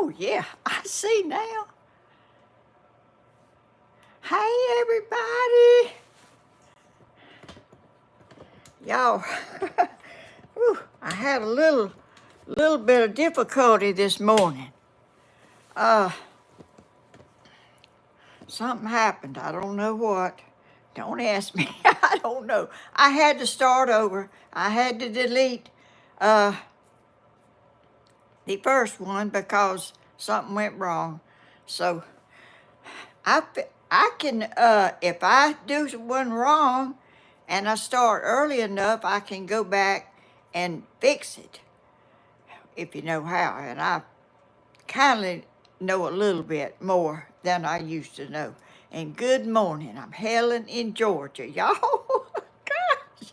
Oh, yeah, I see now. Hey, everybody. Y'all, I had a little bit of difficulty this morning. Uh, Something happened. I don't know what. Don't ask me. I don't know. I had to start over. I had to delete uh, the first one because something went wrong. So I can, if I do one wrong and I start early enough, I can go back and fix it, if you know how. And I kind of know a little bit more than I used to know. And good morning, I'm Helen in Georgia, y'all. Gosh,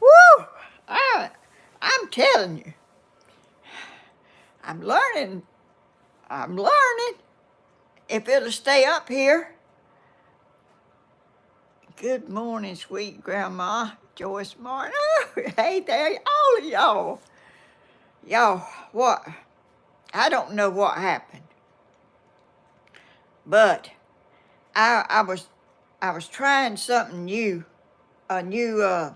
woo! I'm telling you, I'm learning. I'm learning. If it'll stay up here. Good morning, sweet grandma, Joyce Martin. Oh, hey there, all of y'all. Y'all, what? I don't know what happened, but I was trying something new, a new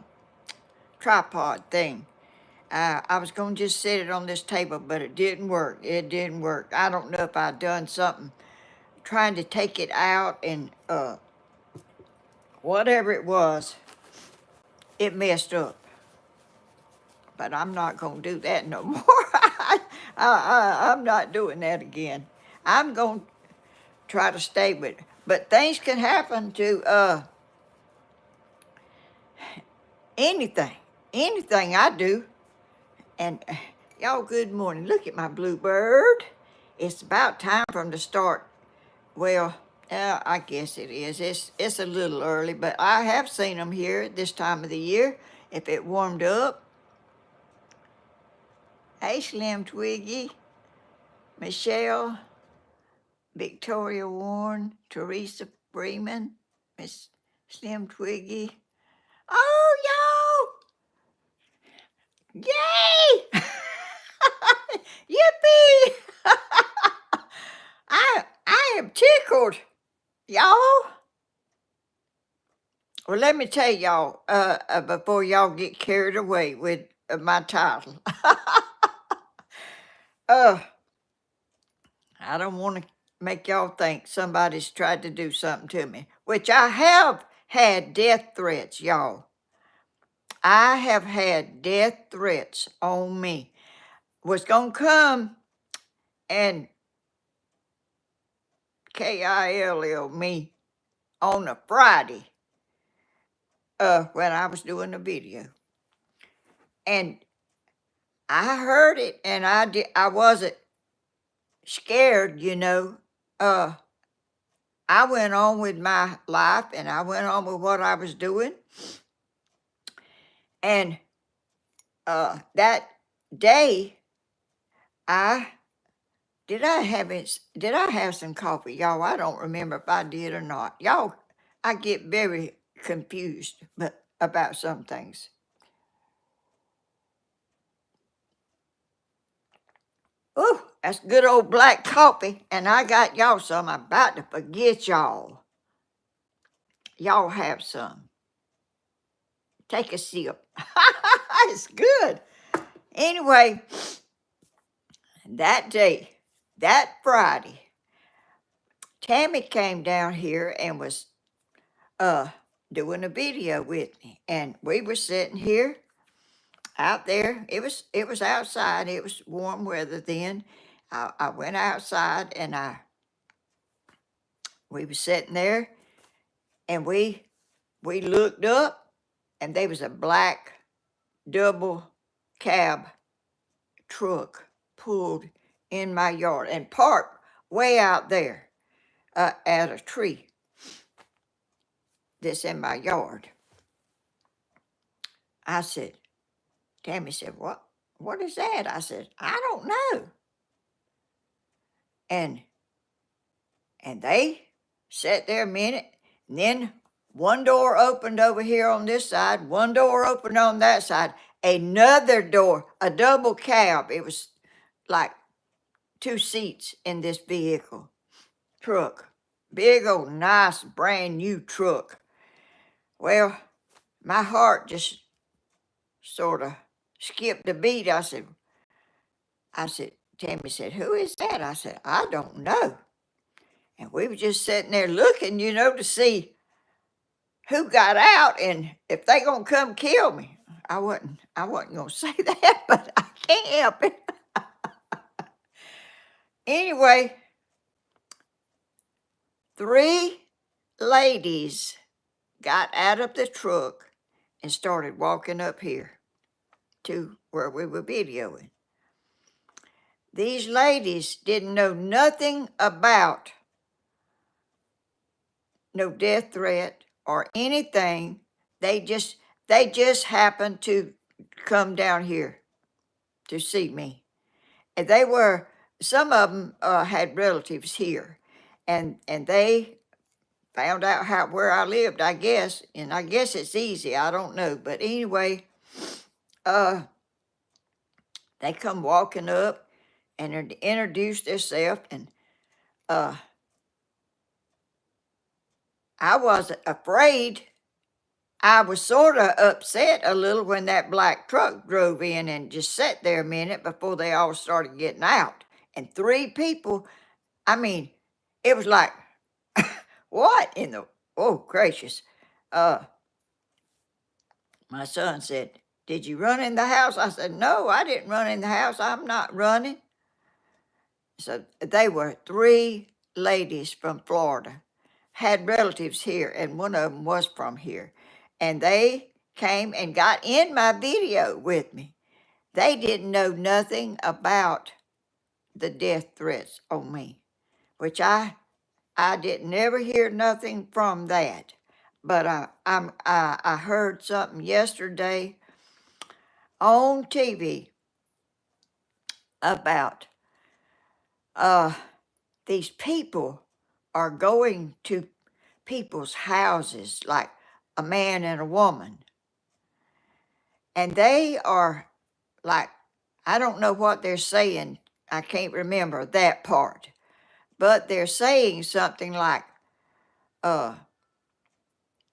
tripod thing. I was gonna just set it on this table, but it didn't work. It didn't work. I don't know if I done something trying to take it out and whatever it was, it messed up. But I'm not gonna do that no more. I'm not doing that again. I'm gonna try to stay with it. But things can happen to anything I do. And y'all, good morning. Look at my bluebird. It's about time for them to start. Well, I guess it is. It's a little early, but I have seen them here this time of the year. If it warmed up. Hey, Slim Twiggy, Michelle, Victoria Warren, Teresa Freeman, Miss Slim Twiggy. Oh, y'all! Yay! Yippee! I am tickled, y'all. Well, let me tell y'all before y'all get carried away with my title. I don't want to make y'all think somebody's tried to do something to me, which I have had death threats, y'all. I have had death threats on me. Was going to come and kill me on a Friday when I was doing the video. And I heard it and I wasn't scared, you know. I went on with my life and I went on with what I was doing. And that day, did I have some coffee, y'all? I don't remember if I did or not. Y'all, I get very confused about some things. Oh, that's good old black coffee, and I got y'all some. I'm about to forget y'all. Y'all have some. Take a sip. It's good. Anyway, that day, that Friday, Tammy came down here and was doing a video with me, and we were sitting here out there. It was outside. It was warm weather then. I went outside and we were sitting there, and we looked up, and there was a black double cab truck pulled in my yard and parked way out there at a tree that's in my yard. I said, Tammy said, what is that? I said, I don't know. And they sat there a minute, and then one door opened over here on this side, one door opened on that side, another door, a double cab. It was like 2 seats in this vehicle, truck. Big old nice brand new truck. Well, my heart just sort of skipped a beat. Tammy said, "Who is that?" I said, "I don't know." And we were just sitting there looking, to see who got out and if they gonna come kill me. I wasn't gonna say that, but I can't help it. Anyway, 3 ladies got out of the truck and started walking up here to where we were videoing. These ladies didn't know nothing about no death threat or anything. They just happened to come down here to see me. And some of them had relatives here, and they found out where I lived, I guess, and I guess it's easy. I don't know, but anyway, they come walking up and introduced themselves, and I wasn't afraid. I was sort of upset a little when that black truck drove in and just sat there a minute before they all started getting out. And 3 people, I mean, it was like, what in the, oh gracious. My son said, "Did you run in the house?" I said, "No, I didn't run in the house. I'm not running." So they were 3 ladies from Florida, had relatives here, and one of them was from here. And they came and got in my video with me. They didn't know nothing about the death threats on me, which I didn't never hear nothing from that. But I heard something yesterday on TV about these people are going to people's houses, like a man and a woman, and they are like, I don't know what they're saying. I can't remember that part, but they're saying something like,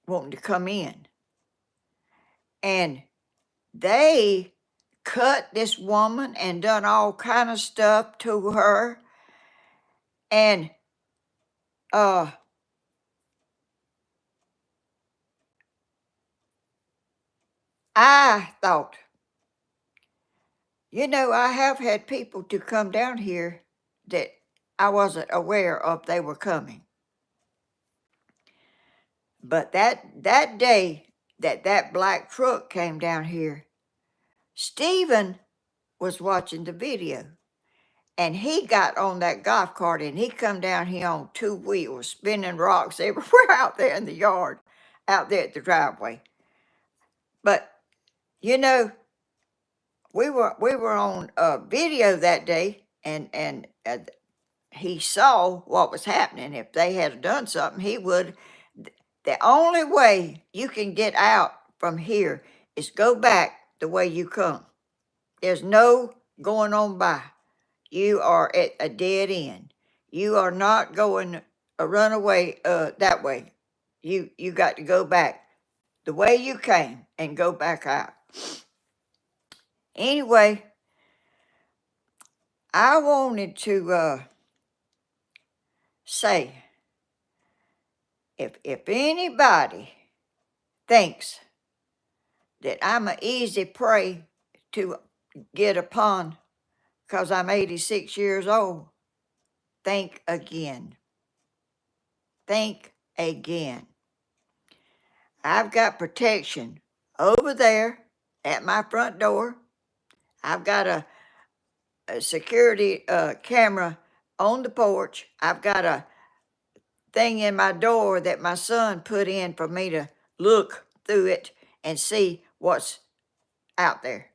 wanting to come in, and they cut this woman and done all kind of stuff to her, and I thought, I have had people to come down here that I wasn't aware of they were coming. But that day that black truck came down here, Stephen was watching the video, and he got on that golf cart and he come down here on 2 wheels, spinning rocks everywhere out there in the yard, out there at the driveway. But we were on video that day, and he saw what was happening. If they had done something, he would. The only way you can get out from here is go back the way you come. There's no going on by. You are at a dead end. You are not going a runaway that way. You got to go back the way you came and go back out. Anyway, I wanted to say, if anybody thinks that I'm an easy prey to get upon because I'm 86 years old, think again. Think again. I've got protection over there at my front door. I've got a security camera on the porch. I've got a thing in my door that my son put in for me to look through it and see what's out there.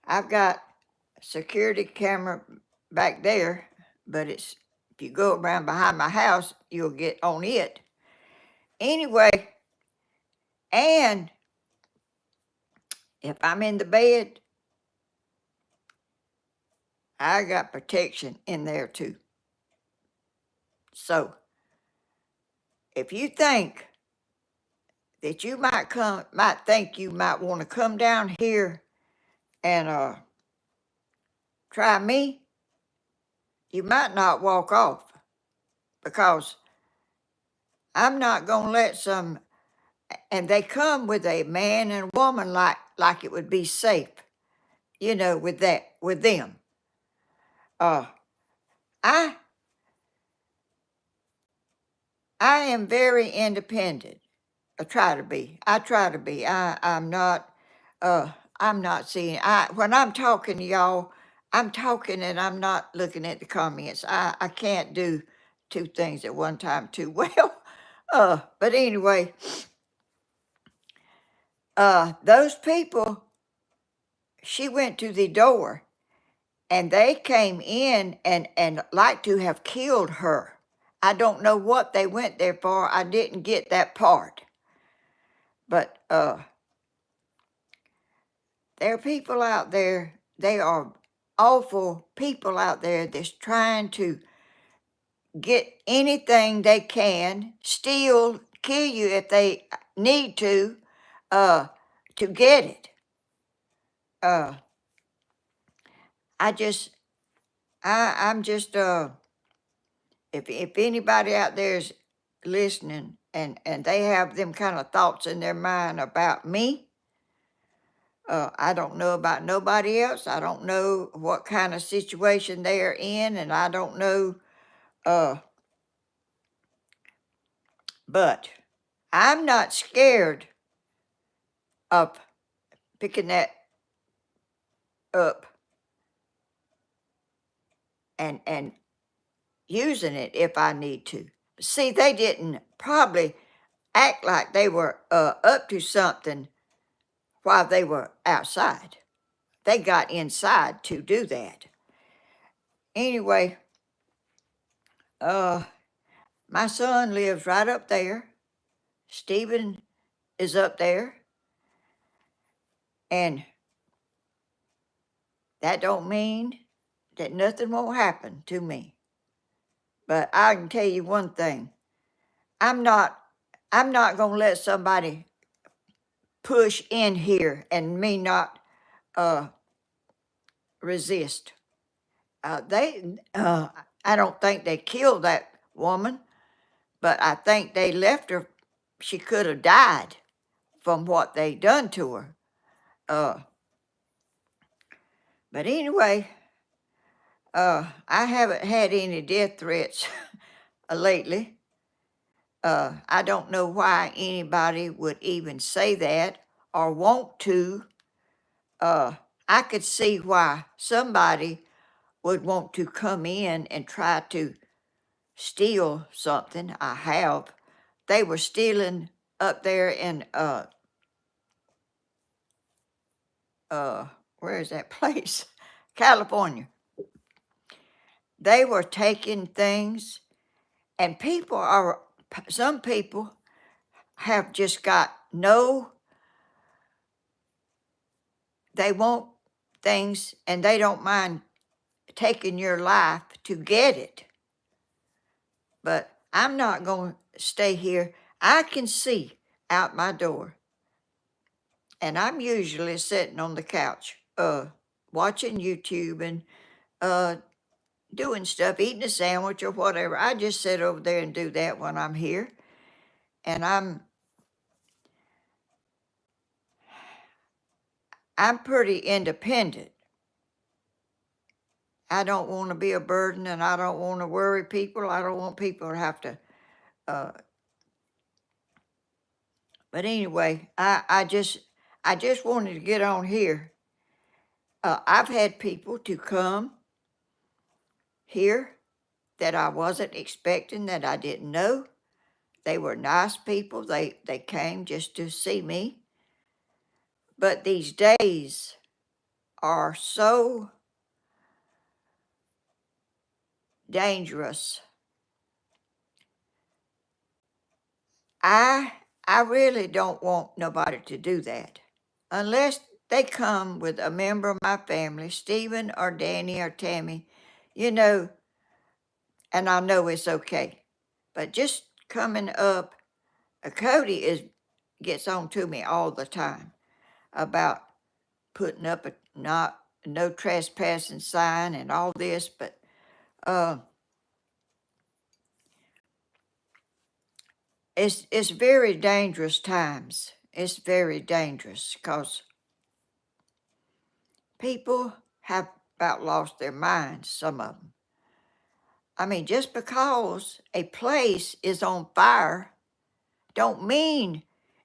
I've got a security camera back there, but if you go around behind my house, you'll get on it. Anyway, and if I'm in the bed, I got protection in there too. So if you think that you might think you might want to come down here and try me, you might not walk off, because I'm not gonna let some. And they come with a man and a woman like it would be safe, with them. Uh, I I am very independent. I try to be. I try to be. I'm not. I'm not seeing. When I'm talking to y'all, I'm talking and I'm not looking at the comments. I can't do two things at one time too well. But anyway, those people. She went to the door, and they came in and like to have killed her. I don't know what they went there for. I didn't get that part. But there are people out there, they are awful people out there that's trying to get anything they can, steal, kill you if they need to get it. Uh, I just, I'm just, if anybody out there is listening and they have them kind of thoughts in their mind about me, I don't know about nobody else. I don't know what kind of situation they are in, and I don't know, uh, but I'm not scared of picking that up and using it if I need to. See, they didn't probably act like they were up to something while they were outside. They got inside to do that. Anyway, uh, my son lives right up there. Stephen is up there, and that don't mean that nothing won't happen to me. But I can tell you one thing: I'm not, I'm not gonna let somebody push in here and me not uh, resist. I don't think they killed that woman, but I think they left her. She could have died from what they done to her. Uh, but anyway, I haven't had any death threats lately. I don't know why anybody would even say that or want to. I could see why somebody would want to come in and try to steal something. I have. They were stealing up there in uh, where is that place? California. They were taking things, and some people have just got they want things and they don't mind taking your life to get it. But I'm not going to stay here. I can see out my door, and I'm usually sitting on the couch, watching YouTube and uh, doing stuff, eating a sandwich or whatever. I just sit over there and do that when I'm here. And I'm pretty independent. I don't want to be a burden, and I don't want to worry people. I don't want people to have to. Uh, but anyway, I just wanted to get on here. I've had people to come here that I wasn't expecting, that I didn't know. They were nice people. They came just to see me. But these days are so dangerous. I I really don't want nobody to do that unless they come with a member of my family, Stephen or Danny or Tammy, you know, and I know it's okay. But just coming up, Cody gets on to me all the time about putting up a no trespassing sign and all this, but uh, it's very dangerous times. It's very dangerous because people have about lost their minds, some of them. I mean, just because a place is on fire don't mean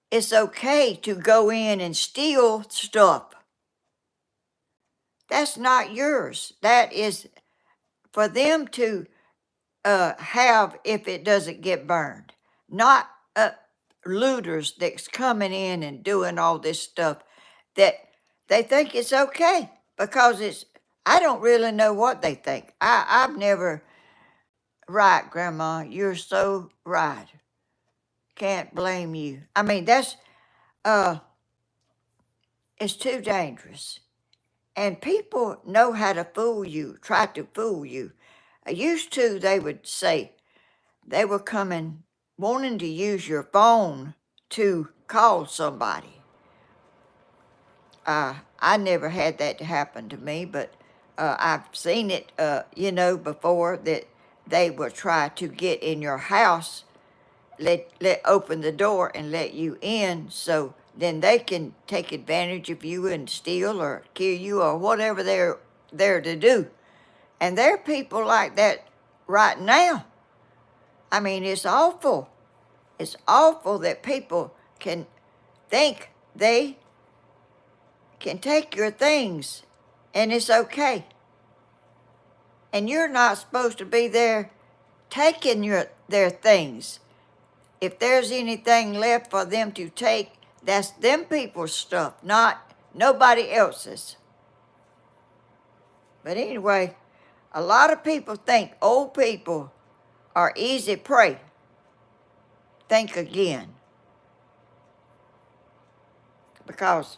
it's okay to go in and steal stuff. That's not yours. That is for them to have if it doesn't get burned, not looters that's coming in and doing all this stuff that they think it's okay because it's. I don't really know what they think. I've never. Right, Grandma, you're so right. Can't blame you. I mean, uh, it's too dangerous. And people know how to fool you, try to fool you. Used to, they would say they were coming, wanting to use your phone to call somebody. I never had that happen to me, but I've seen it, before that they will try to get in your house, let open the door and let you in, so then they can take advantage of you and steal or kill you or whatever they're there to do. And there are people like that right now. I mean, it's awful. It's awful that people can think they can take your things and it's okay. And you're not supposed to be there taking their things. If there's anything left for them to take, that's them people's stuff, not nobody else's. But anyway, a lot of people think old people are easy prey. Think again. Because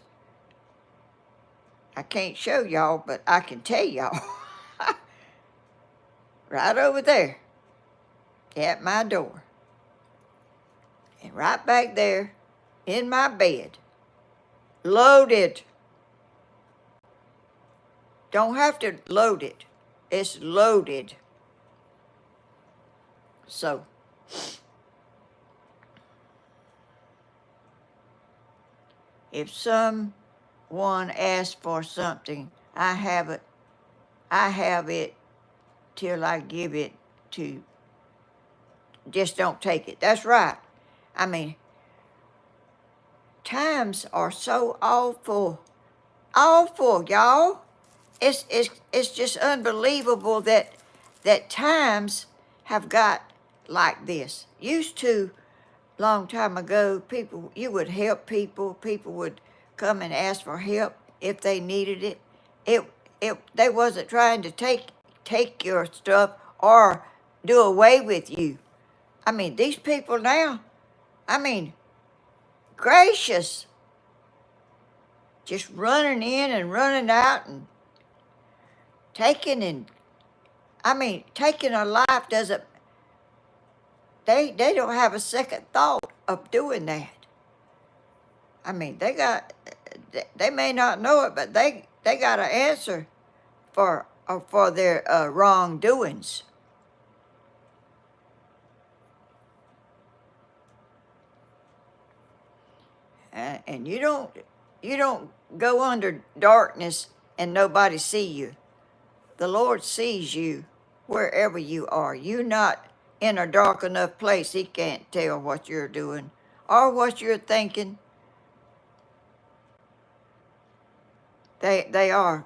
I can't show y'all, but I can tell y'all. Right over there at my door. And right back there in my bed. Loaded. Don't have to load it. It's loaded. So, if someone asks for something, I have it till I give it to. Just don't take it. That's right. I mean, times are so awful, y'all. It's just unbelievable that times have got like this. Used to, long time ago, people, you would help people. People would come and ask for help if they needed it. They wasn't trying to take your stuff or do away with you. I mean, these people now, I mean, gracious, just running in and running out and taking taking a life doesn't, they don't have a second thought of doing that. I mean, they may not know it, but they got an answer for their wrongdoings. And you don't go under darkness and nobody see you. The Lord sees you wherever you are. You're not in a dark enough place He can't tell what you're doing or what you're thinking. They are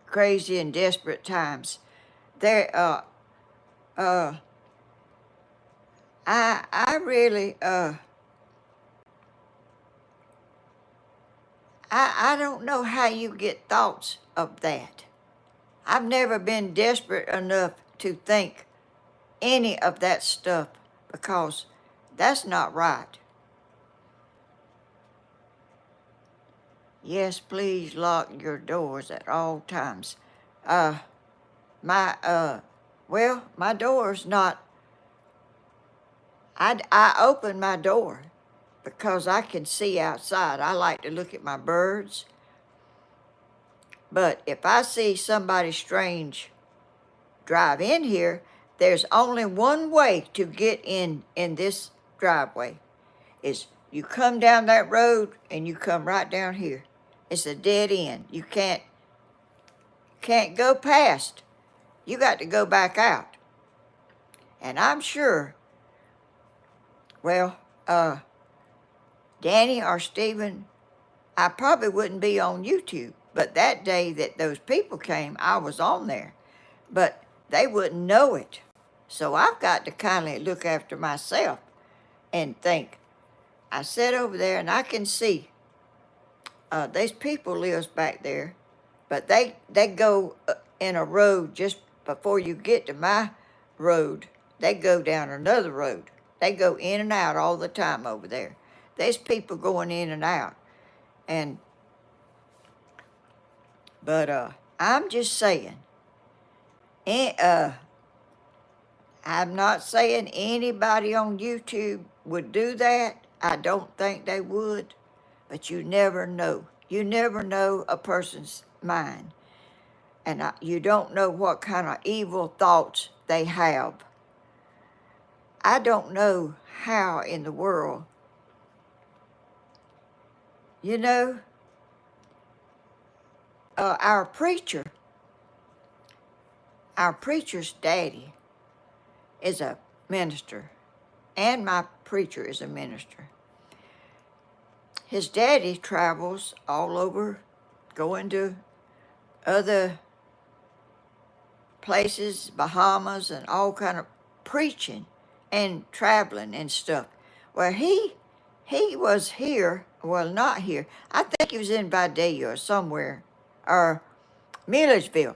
crazy and desperate times. They I really I don't know how you get thoughts of that. I've never been desperate enough to think any of that stuff because that's not right. Yes, please lock your doors at all times. Uh, my door's not, I open my door because I can see outside. I like to look at my birds. But if I see somebody strange drive in here, there's only one way to get in this driveway. Is you come down that road and you come right down here. It's a dead end. You can't go past. You got to go back out. And I'm sure, well, Danny or Stephen, I probably wouldn't be on YouTube. But that day that those people came, I was on there. But they wouldn't know it. So I've got to kindly look after myself and think. I sit over there and I can see there's people lives back there, but they go in a road just before you get to my road. They go down another road. They go in and out all the time over there. There's people going in and out, but I'm just saying. I'm not saying anybody on YouTube would do that. I don't think they would, but you never know. You never know a person's mind, and you don't know what kind of evil thoughts they have. I don't know how in the world, you know, our preacher's daddy is a minister, and my preacher is a minister. His daddy travels all over, going to other places, Bahamas, and all kind of preaching and traveling and stuff. Well, he was here, well, not here. I think he was in Vidalia or somewhere, or Milledgeville.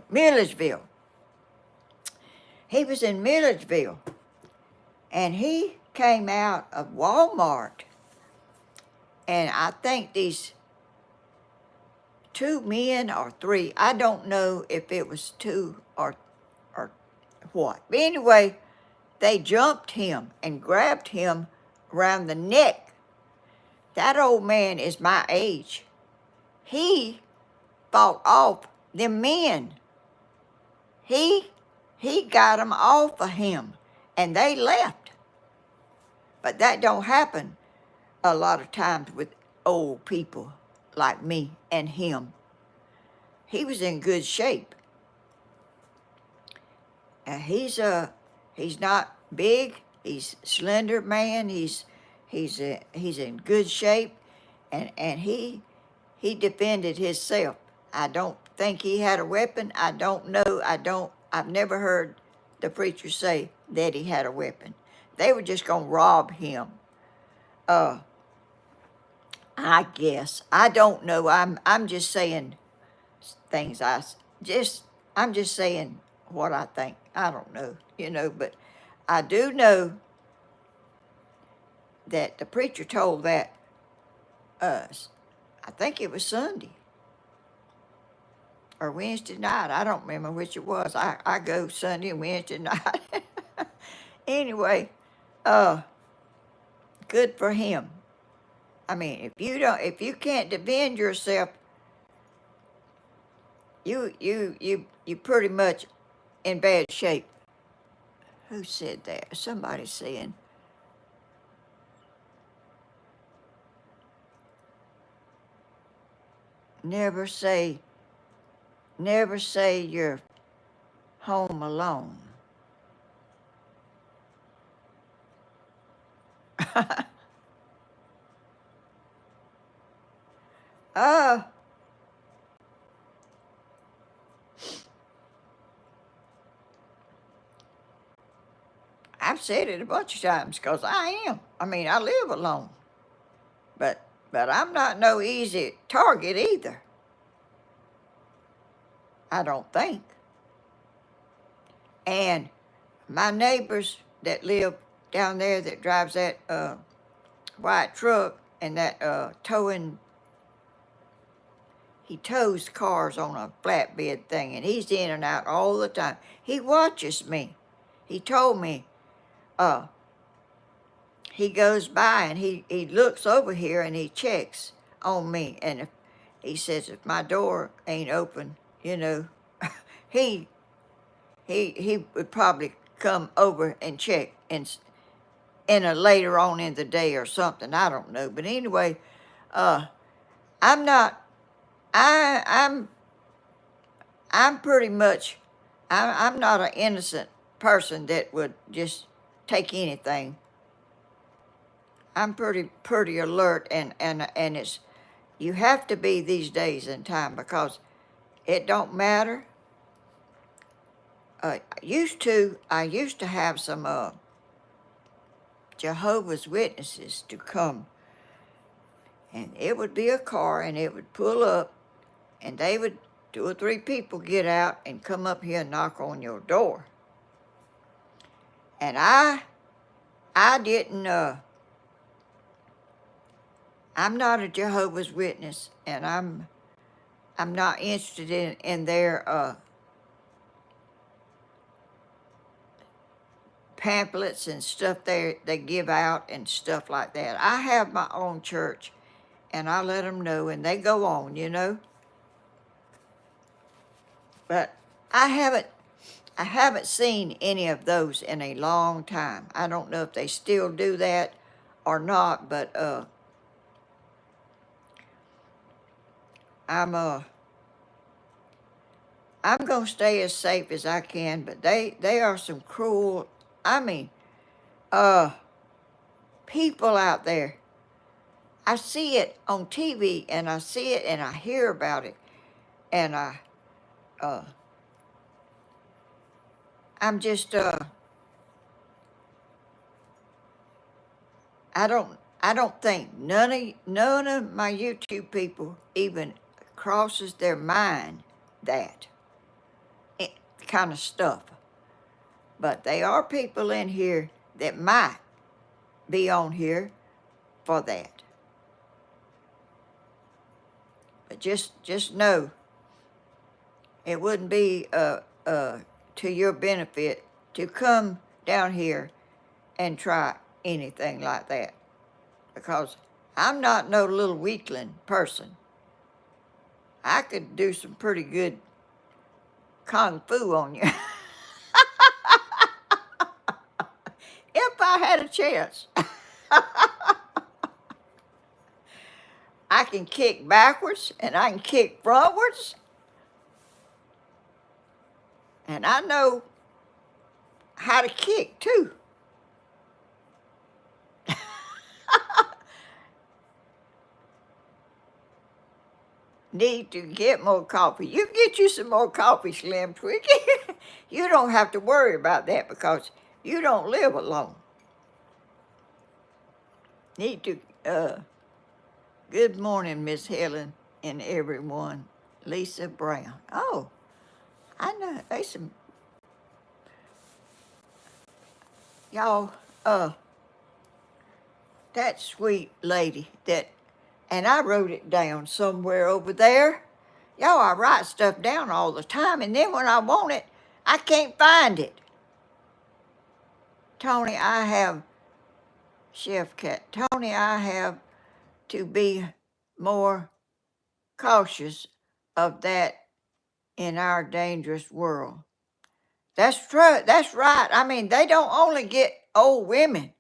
He was in Milledgeville, and he came out of Walmart, and I think these two men or three, I don't know if it was two or what. But anyway, they jumped him and grabbed him around the neck. That old man is my age. He fought off them men. He got them off of him, and they left. But that don't happen a lot of times with old people like me and him. He was in good shape. He's not big. He's a slender man. He's in good shape, and he defended himself. I don't think he had a weapon. I don't know. I've never heard the preacher say that he had a weapon. They were just gonna rob him. I guess. I don't know. I'm just saying things. I'm just saying what I think. I don't know, but I do know that the preacher told that us. I think it was Sunday or Wednesday night. I don't remember which it was. I go Sunday and Wednesday night. Anyway, good for him. I mean, if you can't defend yourself, you pretty much in bad shape. Who said that? Somebody saying, never say you're home alone. uh, I've said it a bunch of times because I am. I mean, I live alone. But I'm not no easy target either. I don't think. And my neighbors that live down there that drives that white truck and that towing he tows cars on a flatbed thing, and he's in and out all the time. He watches me. He told me, he goes by and he looks over here and he checks on me. And if he says, if my door ain't open, you know, he he would probably come over and check in a later on in the day or something. I don't know. But anyway, I'm not. I'm pretty much. I'm not an innocent person that would just take anything. I'm pretty alert, and it's, you have to be these days and time, because it don't matter. I used to have some Jehovah's Witnesses to come, and it would be a car, and it would pull up, and they would, 2 or 3 people get out and come up here and knock on your door. And I didn't. I'm not a Jehovah's Witness, and I'm not interested in their pamphlets and stuff they give out and stuff like that. I have my own church, and I let them know, and they go on, you know. But I haven't seen any of those in a long time. I don't know if they still do that or not, but I'm gonna stay as safe as I can. But they are some cruel. I mean, people out there. I see it on TV, and I see it, and I hear about it, and I'm just I don't think none of my YouTube people even crosses their mind that kind of stuff. But there are people in here that might be on here for that. But just know it wouldn't be to your benefit to come down here and try anything like that, because I'm not no little weakling person. I could do some pretty good kung fu on you if I had a chance. I can kick backwards, and I can kick frontwards, and I know how to kick too. Need to get more coffee. You get you some more coffee, Slim Twiggy. You don't have to worry about that, because you don't live alone. Need to, good morning, Miss Helen and everyone. Lisa Brown. Oh, I know, there's some, y'all, that sweet lady that, and I wrote it down somewhere over there. Y'all, I write stuff down all the time, and then when I want it, I can't find it. Tony, I have, Chef Cat, Tony, I have to be more cautious of that in our dangerous world. That's true. That's right. I mean, they don't only get old women.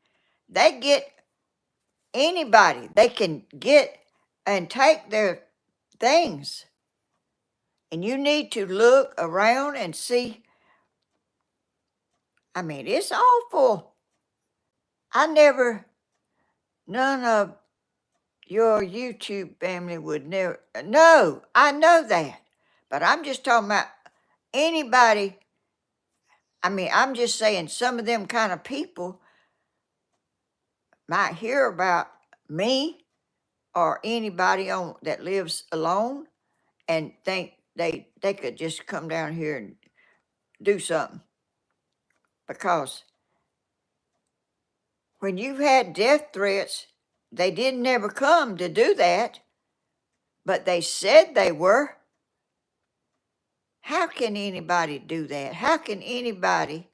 They get anybody. They can get and take their things. And you need to look around and see. I mean, it's awful. None of your YouTube family would never, no, I know that. But I'm just talking about anybody. I mean, I'm just saying some of them kind of people might hear about me or anybody on that lives alone and think they could just come down here and do something. Because when you've had death threats, they didn't ever come to do that. but they said they were. How can anybody do that? How can anybody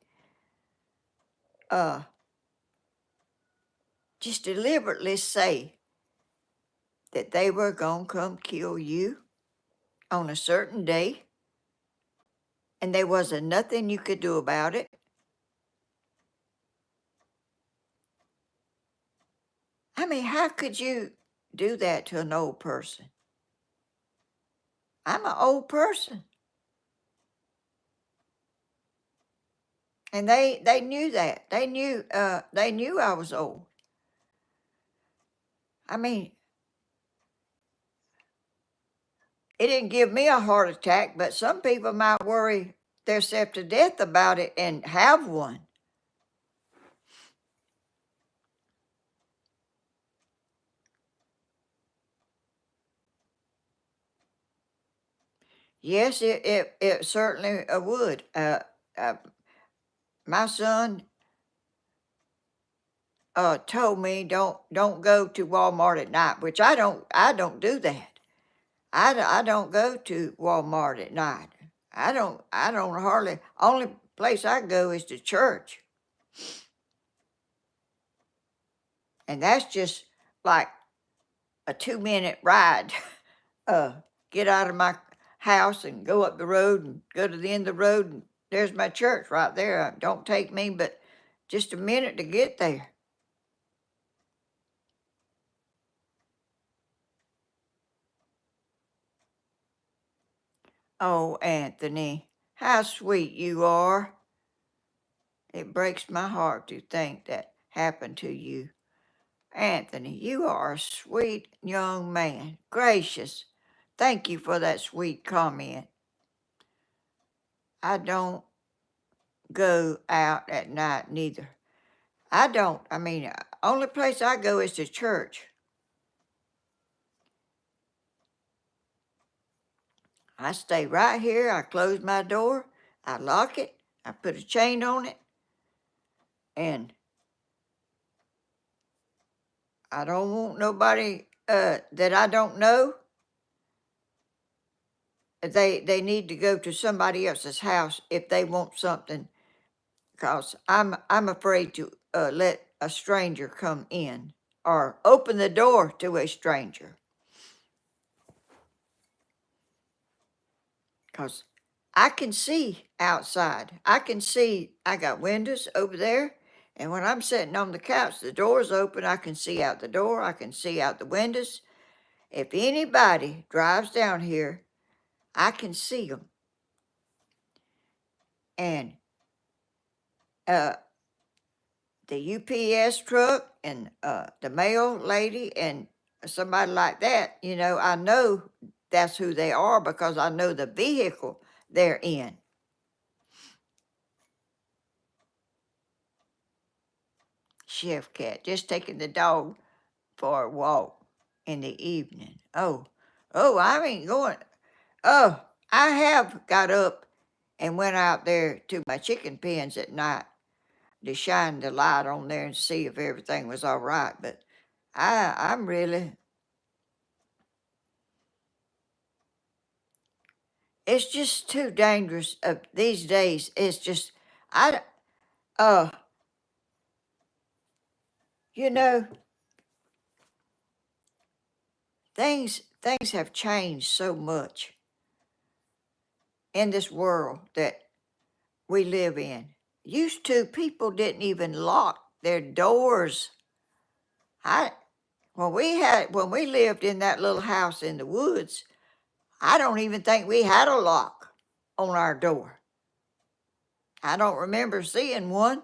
uh, just deliberately say that they were going to come kill you on a certain day and there wasn't nothing you could do about it? I mean, how could you do that to an old person? I'm an old person. And they knew that. They knew I was old. I mean, it didn't give me a heart attack, but some people might worry themselves to death about it and have one. Yes, it certainly would. Uh, my son told me don't go to Walmart at night, which I don't do that. I don't go to Walmart at night. I don't hardly. Only place I go is to church, and that's just like a 2-minute ride. uh, get out of my house and go up the road and go to the end of the road, and there's my church right there. Don't take me but just a minute to get there. Oh, Anthony, how sweet you are. It breaks my heart to think that happened to you. Anthony, you are a sweet young man. Gracious. Thank you for that sweet comment. I don't go out at night neither. I don't. I mean, only place I go is to church. I stay right here. I close my door. I lock it. I put a chain on it. And I don't want nobody that I don't know. They need to go to somebody else's house if they want something, because I'm afraid to let a stranger come in or open the door to a stranger. Because I can see outside. I can see, I got windows over there. And when I'm sitting on the couch, the door's open. I can see out the door. I can see out the windows. If anybody drives down here, I can see them. And uh, the UPS truck and the mail lady and somebody like that, I know that's who they are because I know the vehicle they're in. Chef Cat, just taking the dog for a walk in the evening. Oh, I ain't going. Oh, I have got up and went out there to my chicken pens at night to shine the light on there and see if everything was all right. But I'm really, it's just too dangerous these days. It's just, I, uh, you know, things have changed so much in this world that we live in. Used to, people didn't even lock their doors. I when we lived in that little house in the woods, I don't even think we had a lock on our door. I don't remember seeing one.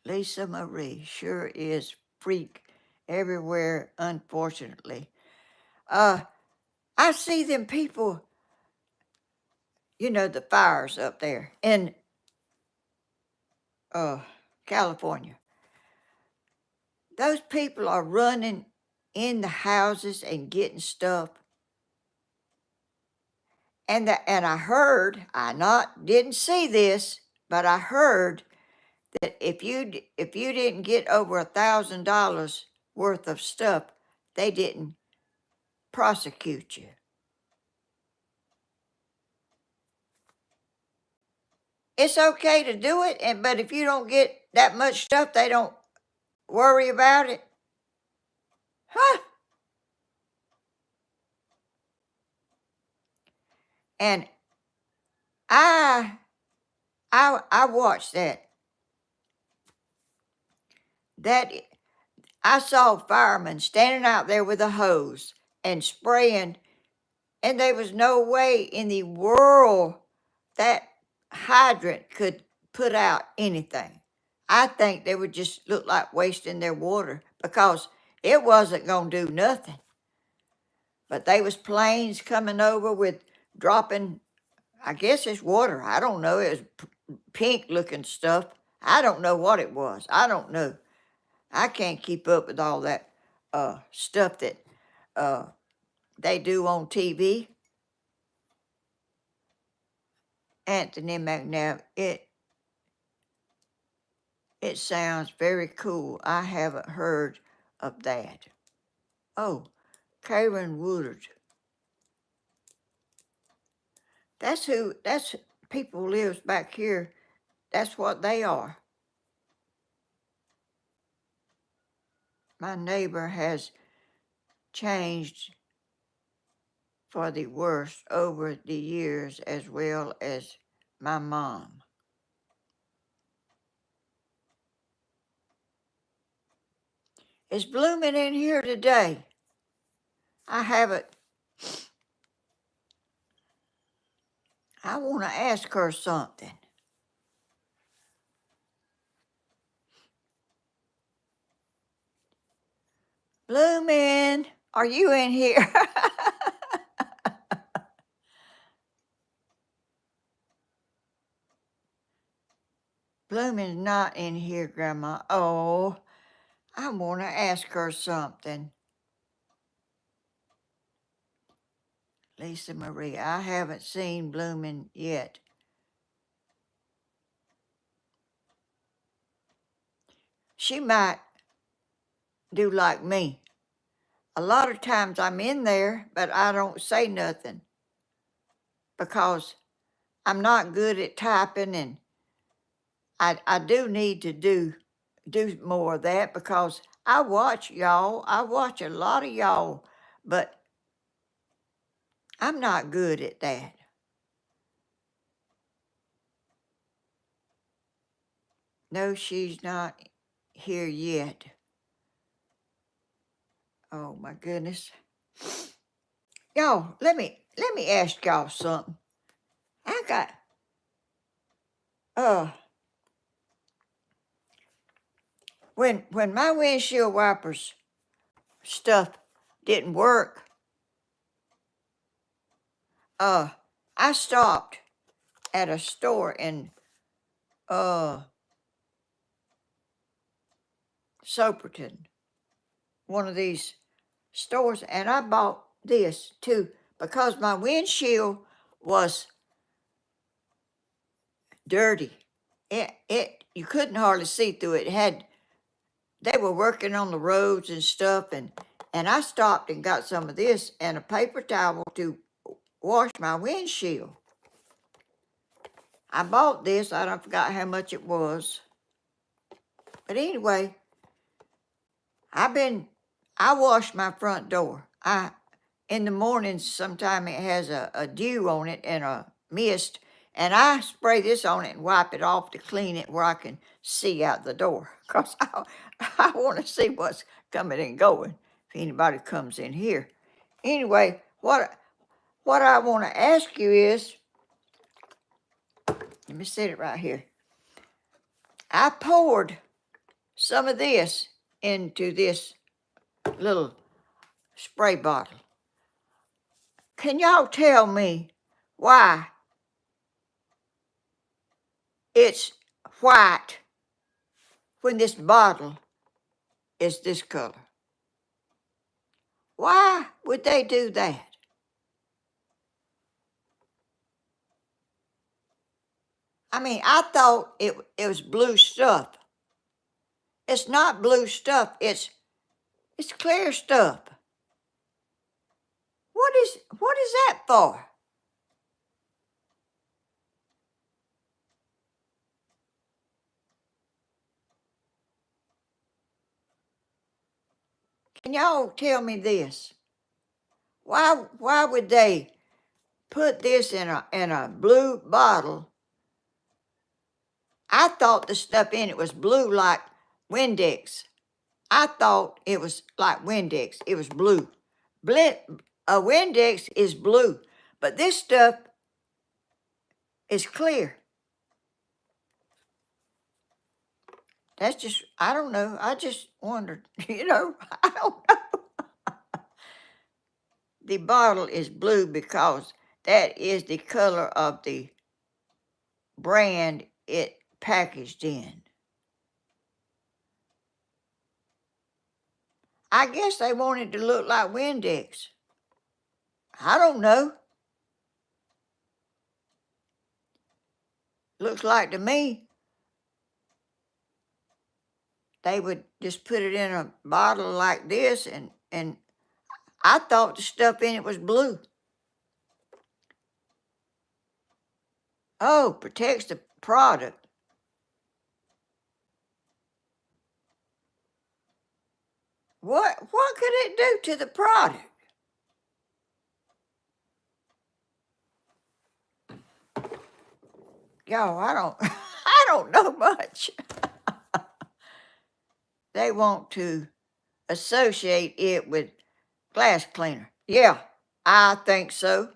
Lisa Marie sure is freak everywhere, unfortunately. I see them people, the fires up there in uh, California. Those people are running in the houses and getting stuff. And I heard, didn't see this, but I heard that if you didn't get over $1,000 worth of stuff, they didn't prosecute you. It's okay to do it, but if you don't get that much stuff, they don't worry about it. Huh? And I I watched that. That I saw firemen standing out there with a hose and spraying, and there was no way in the world that hydrant could put out anything. I think they would just look like wasting their water because it wasn't going to do nothing. But they was planes coming over with dropping, I guess it's water. I don't know. It was pink looking stuff. I don't know what it was. I don't know. I can't keep up with all that stuff that uh, they do on TV. Anthony McNabb, it sounds very cool. I haven't heard of that. Oh, Karen Woodard. That's people lives back here. That's what they are. My neighbor has changed for the worse over the years, as well as my mom. It's blooming in here today. I haven't. I want to ask her something. Blooming, are you in here? Blooming's not in here, Grandma. Oh, I want to ask her something. Lisa Marie, I haven't seen Blooming yet. She might do like me. A lot of times I'm in there, but I don't say nothing because I'm not good at typing, and I do need to do more of that because I watch y'all. I watch a lot of y'all, but I'm not good at that. No, she's not here yet. Oh my goodness. Y'all, let me ask y'all something. I got when my windshield wipers stuff didn't work, I stopped at a store in Soperton, one of these stores, and I bought this too because my windshield was dirty. It you couldn't hardly see through it. They were working on the roads and stuff, and I stopped and got some of this and a paper towel to wash my windshield. I bought this. I don't forgot how much it was. But anyway, I wash my front door. In the mornings, sometime it has a dew on it and a mist, and I spray this on it and wipe it off to clean it where I can see out the door. Because I want to see what's coming and going if anybody comes in here. Anyway, what I want to ask you is, let me set it right here. I poured some of this into this little spray bottle. Can y'all tell me why it's white when this bottle is this color? Why would they do that? I mean, I thought it was blue stuff. It's not blue stuff. It's It's clear stuff. What is that for? Can y'all tell me this? Why would they put this in a blue bottle? I thought the stuff in it was blue like Windex. I thought it was like Windex. It was blue. A Windex is blue, but this stuff is clear. That's just, I don't know. I just wondered, I don't know. The bottle is blue because that is the color of the brand it packaged in. I guess they wanted to look like Windex. I don't know. Looks like to me they would just put it in a bottle like this, and I thought the stuff in it was blue. Oh, protects the product. What could it do to the product? Y'all, I don't I don't know much. They want to associate it with glass cleaner. Yeah, I think so.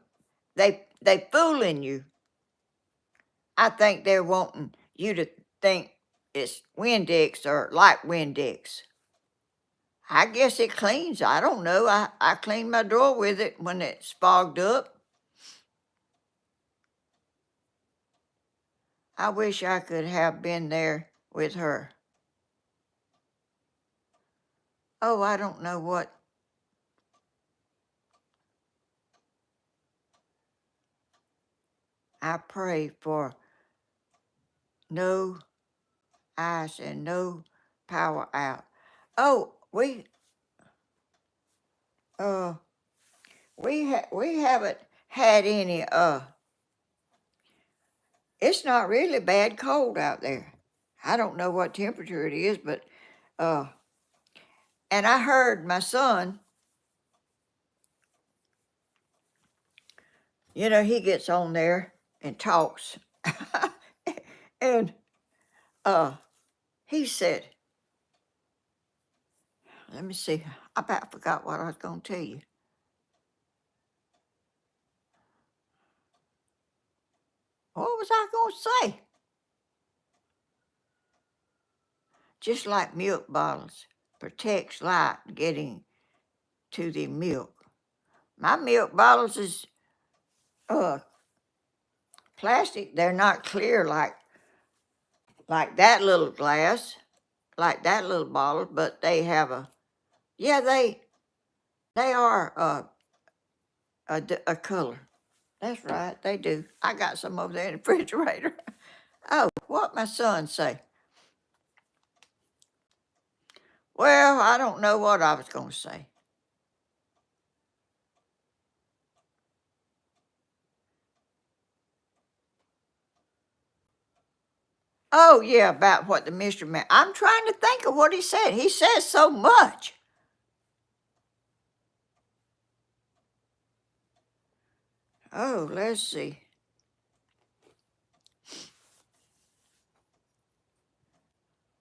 They fooling you. I think they're wanting you to think it's Windex or like Windex. I guess it cleans. I don't know. I clean my drawer with it when it's fogged up. I wish I could have been there with her. Oh, I don't know what. I pray for no ice and no power out. Oh, uh we haven't had any it's not really bad cold out there. I don't know what temperature it is, but uh and I heard my son, he gets on there and talks. And uh he said, let me see, I about forgot what I was gonna tell you. What was I gonna say? Just like milk bottles protects light getting to the milk. My milk bottles is uh plastic. They're not clear like that little glass, like that little bottle, but they have yeah, they are a color. That's right, they do. I got some over there in the refrigerator. Oh, what my son say? Well, I don't know what I was going to say. Oh, yeah, about what the mystery man. I'm trying to think of what he said. He says so much. Oh, let's see.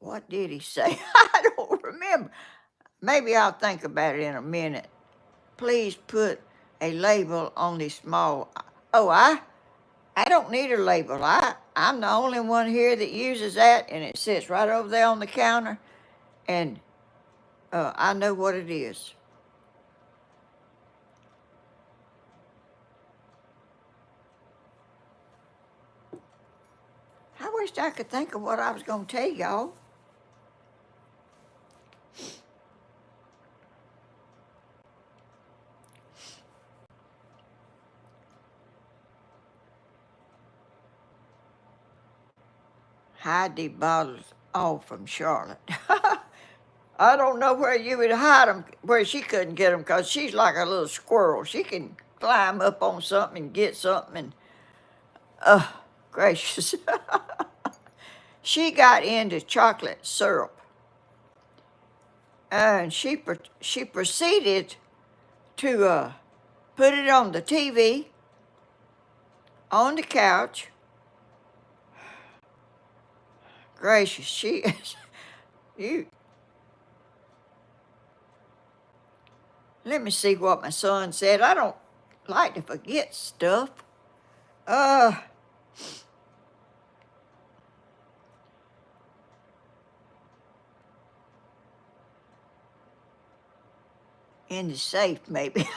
What did he say? I don't remember. Maybe I'll think about it in a minute. Please put a label on the small. Oh, I don't need a label. I'm the only one here that uses that, and it sits right over there on the counter, and I know what it is. I wished I could think of what I was going to tell y'all. Hide the bottles off from Charlotte. I don't know where you would hide them, where she couldn't get them, because she's like a little squirrel. She can climb up on something and get something, and, oh, gracious. She got into chocolate syrup, and she proceeded to put it on the TV, on the couch. Gracious, she is, you, let me see what my son said. I don't like to forget stuff. Uh, in the safe, maybe.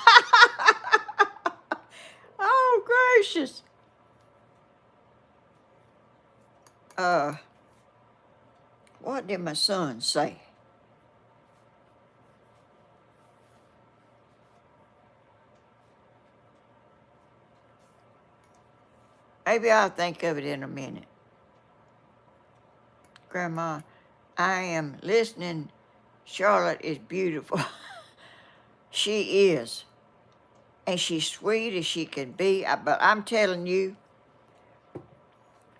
Oh, gracious. Uh, what did my son say? Maybe I'll think of it in a minute. Grandma, I am listening. Charlotte is beautiful. She is. And she's sweet as she can be. But I'm telling you,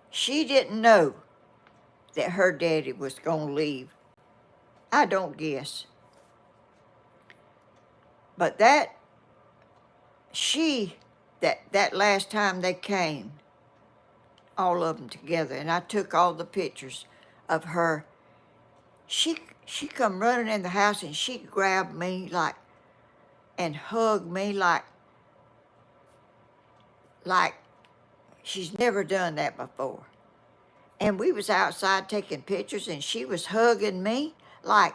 she didn't know that her daddy was going to leave. I don't guess. But that last time they came, all of them together, and I took all the pictures of her, she come running in the house and she grabbed me like, and hugged me like she's never done that before. And we was outside taking pictures and she was hugging me like,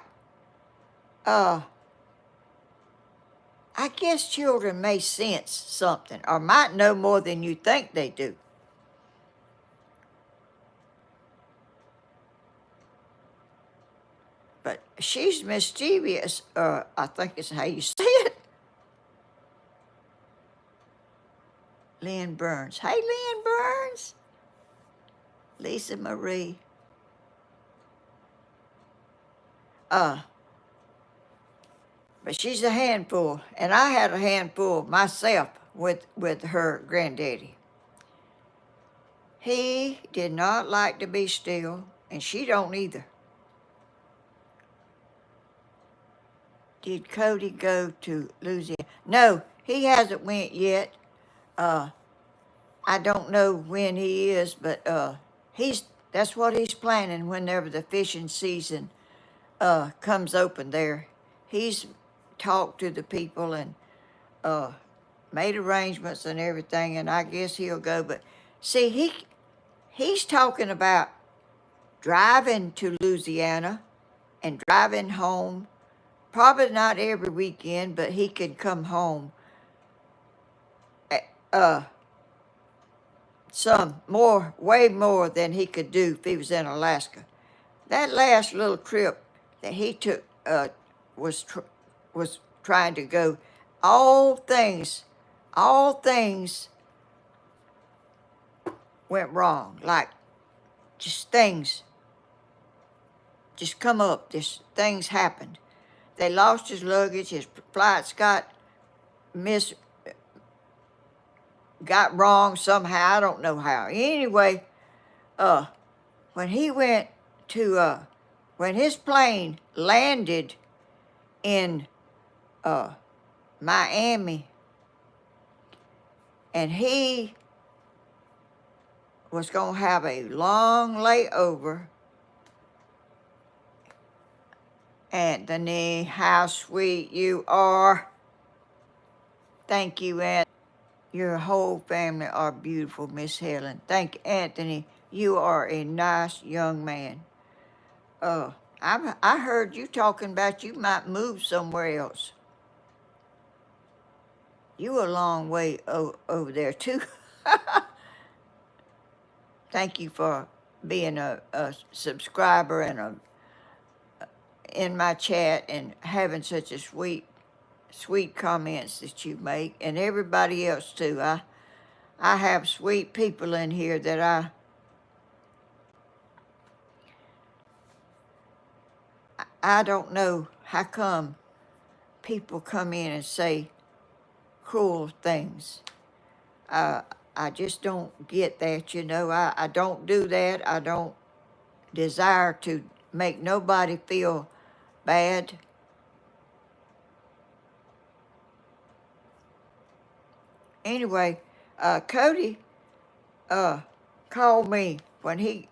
I guess children may sense something or might know more than you think they do. But she's mischievous, I think is how you say it. Lynn Burns. Hey, Lynn Burns. Lisa Marie. But she's a handful, and I had a handful myself with her granddaddy. He did not like to be still, and she don't either. Did Cody go to Louisiana? No, he hasn't went yet. I don't know when he is, but that's what he's planning whenever the fishing season comes open there. He's talked to the people and made arrangements and everything, and I guess he'll go. But see, he's talking about driving to Louisiana and driving home. Probably not every weekend, but he could come home way more than he could do if he was in Alaska. That last little trip that he took was trying to go. All things went wrong. Like just things just come up. Just things happened. They lost his luggage. His flights got wrong somehow. I don't know how. Anyway, when he went to when his plane landed in Miami, and he was going to have a long layover. Anthony, how sweet you are. Thank you, Aunt. Your whole family are beautiful, Miss Helen. Thank you, Anthony. You are a nice young man. I heard you talking about you might move somewhere else. You a long way over there, too. Thank you for being a subscriber and in my chat and having such a sweet comments that you make, and everybody else too. I have sweet people in here that I don't know how come people come in and say cruel things. I just don't get that, you know. I don't do that. I don't desire to make nobody feel bad. Anyway, Cody called me when he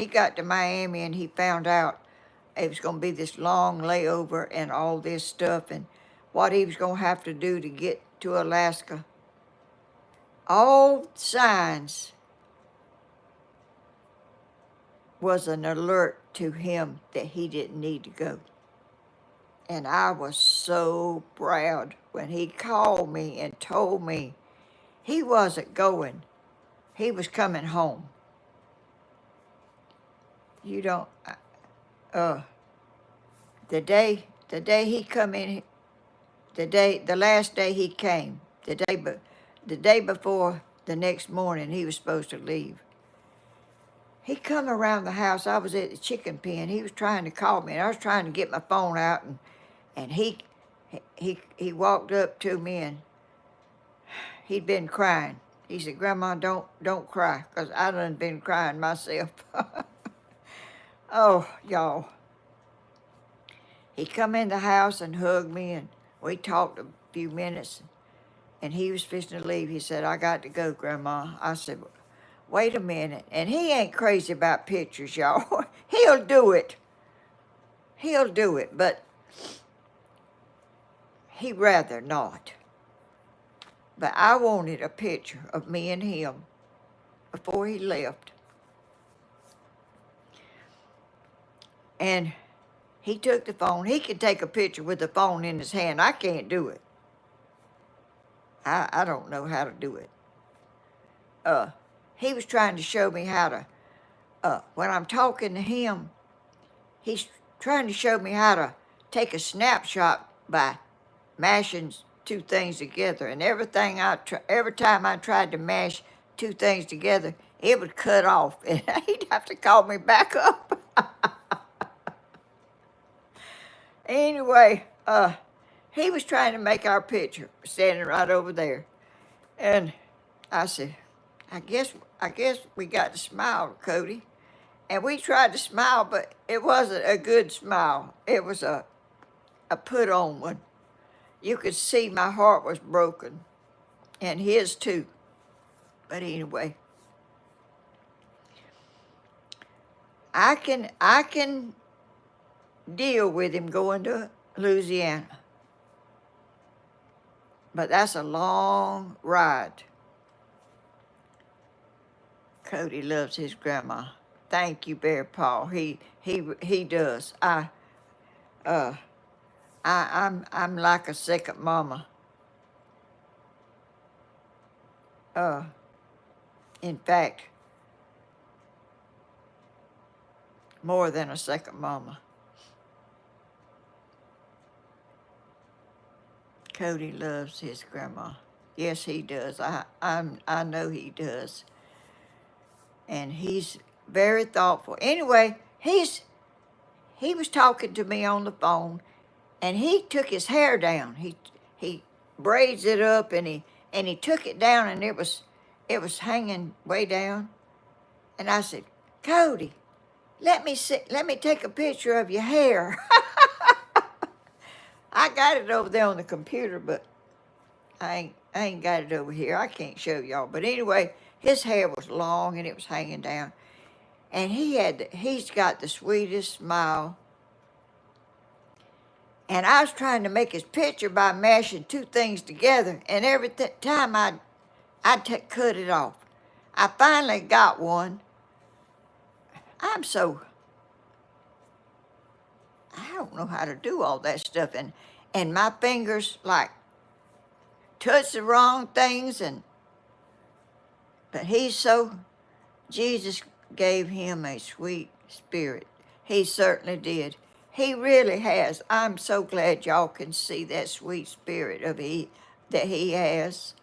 got to Miami and he found out it was going to be this long layover and all this stuff and what he was going to have to do to get to Alaska. All signs was an alert to him that he didn't need to go. And I was so proud when he called me and told me he wasn't going. He was coming home. You don't, the day he come in, the last day he came, the day before the next morning he was supposed to leave. He come around the house. I was at the chicken pen. He was trying to call me, and I was trying to get my phone out, and he walked up to me, and he'd been crying. He said, "Grandma, don't cry, 'cause I done been crying myself." Oh, y'all. He come in the house and hugged me, and we talked a few minutes, and he was fixing to leave. He said, "I got to go, Grandma." I said, "Wait a minute." And he ain't crazy about pictures, y'all. He'll do it. He'll do it, but he'd rather not. But I wanted a picture of me and him before he left. And he took the phone. He could take a picture with the phone in his hand. I can't do it. I don't know how to do it. He was trying to show me how to, when I'm talking to him, he's trying to show me how to take a snapshot by mashing two things together. And every time I tried to mash two things together, it would cut off, and he'd have to call me back up. Anyway, he was trying to make our picture standing right over there. And I said, I guess we got to smile, Cody. And we tried to smile, but it wasn't a good smile. It was a put on one. You could see my heart was broken, and his too. But anyway, I can deal with him going to Louisiana. But that's a long ride. Cody loves his grandma. Thank you, Bear Paw. He does. I'm like a second mama. In fact, more than a second mama. Cody loves his grandma. Yes, he does. I know he does. And he's very thoughtful. Anyway, he was talking to me on the phone, and he took his hair down. He braids it up, and he took it down, and it was hanging way down. And I said, "Cody, let me take a picture of your hair." I got it over there on the computer, but I ain't got it over here. I can't show y'all. But anyway, his hair was long and it was hanging down. And he's got the sweetest smile. And I was trying to make his picture by mashing two things together. And every time I'd cut it off. I finally got one. I don't know how to do all that stuff. And my fingers like touch the wrong things. But Jesus gave him a sweet spirit. He certainly did. He really has. I'm so glad y'all can see that sweet spirit that he has.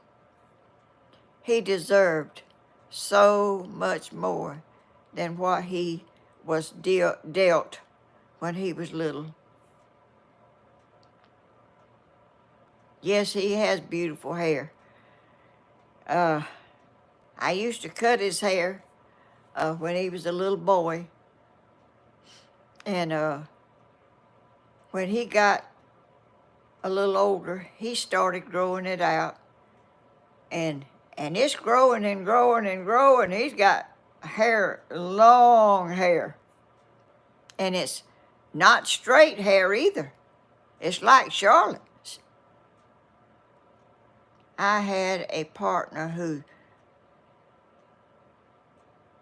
He deserved so much more than what he was dealt when he was little. Yes, he has beautiful hair. I used to cut his hair when he was a little boy, and when he got a little older, he started growing it out, and it's growing and growing and growing. He's got hair, long hair, and it's not straight hair either. It's like Charlotte's. I had a partner who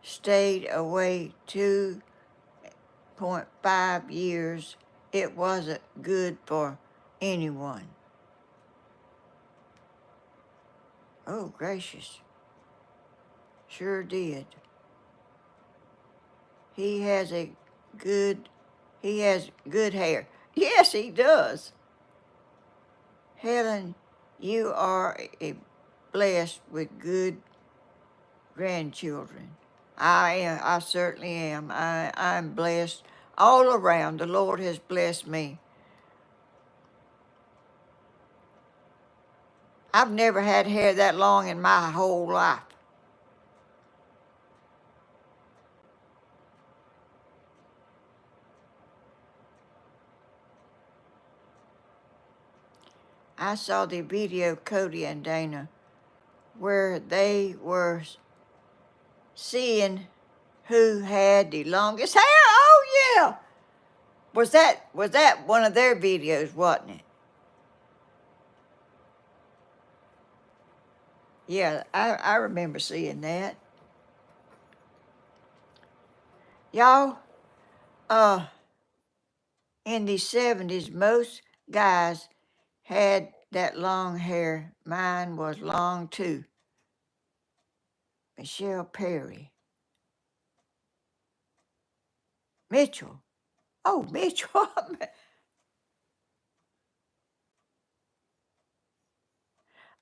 stayed away 2.5 years. It wasn't good for anyone. Oh, gracious. Sure did. He has good, he has good hair. Yes, he does. Helen, you are blessed with good grandchildren. I certainly am. I'm blessed all around. The Lord has blessed me. I've never had hair that long in my whole life. I saw the video, Cody and Dana, where they were seeing who had the longest hair. Oh yeah. Was that one of their videos, wasn't it? Yeah, I remember seeing that. Y'all, uh, in the 70s, most guys had that long hair. Mine was long too. Michelle Perry. Mitchell. Oh, Mitchell.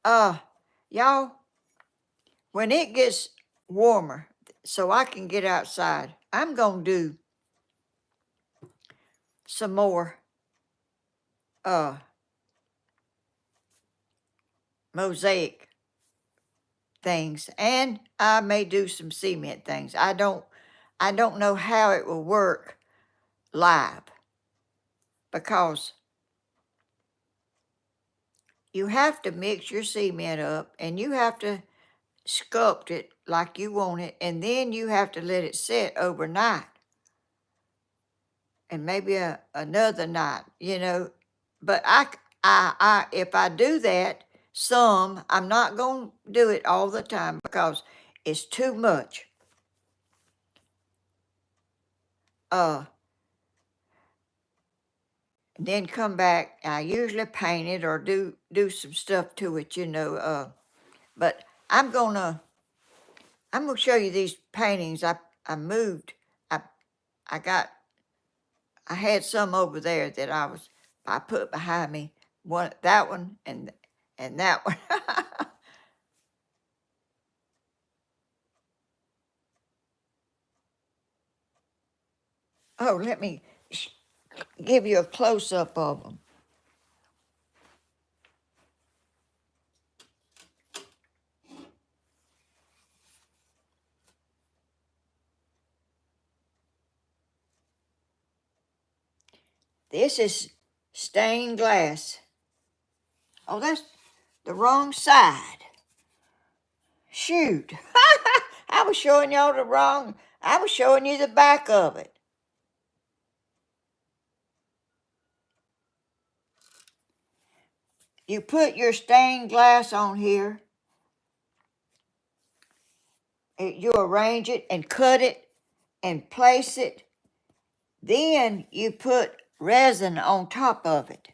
uh, y'all, when it gets warmer, so I can get outside, I'm going to do some more uh, mosaic things, and I may do some cement things. I don't know how it will work live, because you have to mix your cement up and you have to sculpt it like you want it, and then you have to let it set overnight and maybe another night. But if I do that, I'm not going to do it all the time because it's too much. Uh, then come back. I usually paint it or do some stuff to it. But I'm gonna show you these paintings. I moved. I I got I had some over there that I put behind me. That one and that one. Oh, let me give you a close up of them. This is stained glass. Oh, that's the wrong side. Shoot. I was showing y'all the wrong. I was showing you the back of it. You put your stained glass on here. You arrange it and cut it and place it. Then you put resin on top of it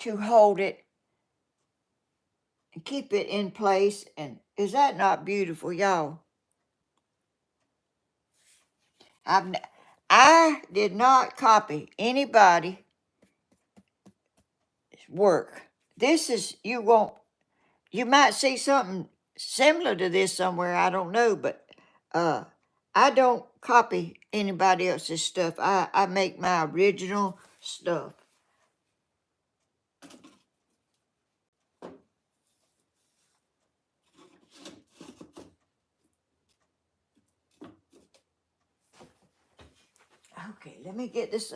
to hold it and keep it in place. And is that not beautiful, y'all? I did not copy anybody's work. This is, you might see something similar to this somewhere, I don't know, but I don't copy anybody else's stuff. I make my original stuff. Okay, let me get this.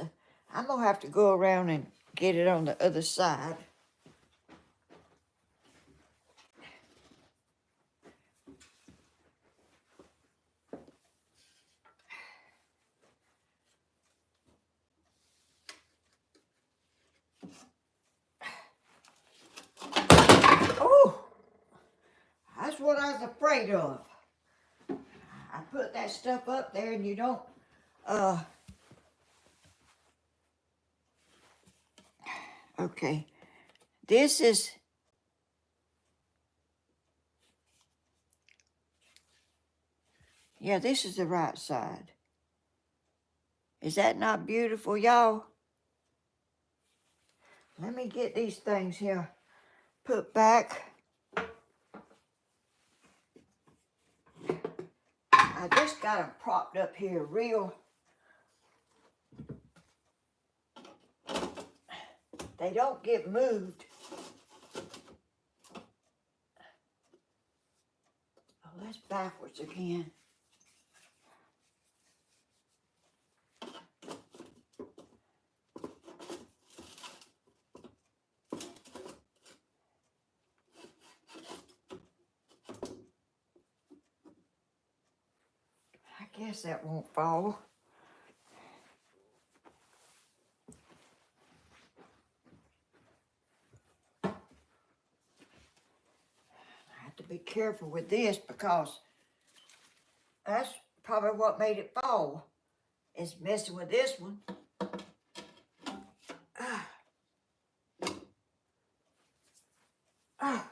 I'm going to have to go around and get it on the other side. Oh, that's what I was afraid of. I put that stuff up there and you don't, okay. This is, yeah, this is the right side. Is that not beautiful, y'all? Let me get these things here put back. I just got them propped up here real. They don't get moved. Oh, that's backwards again. I guess that won't fall. I have to be careful with this because that's probably what made it fall, is messing with this one. Ah. Ah.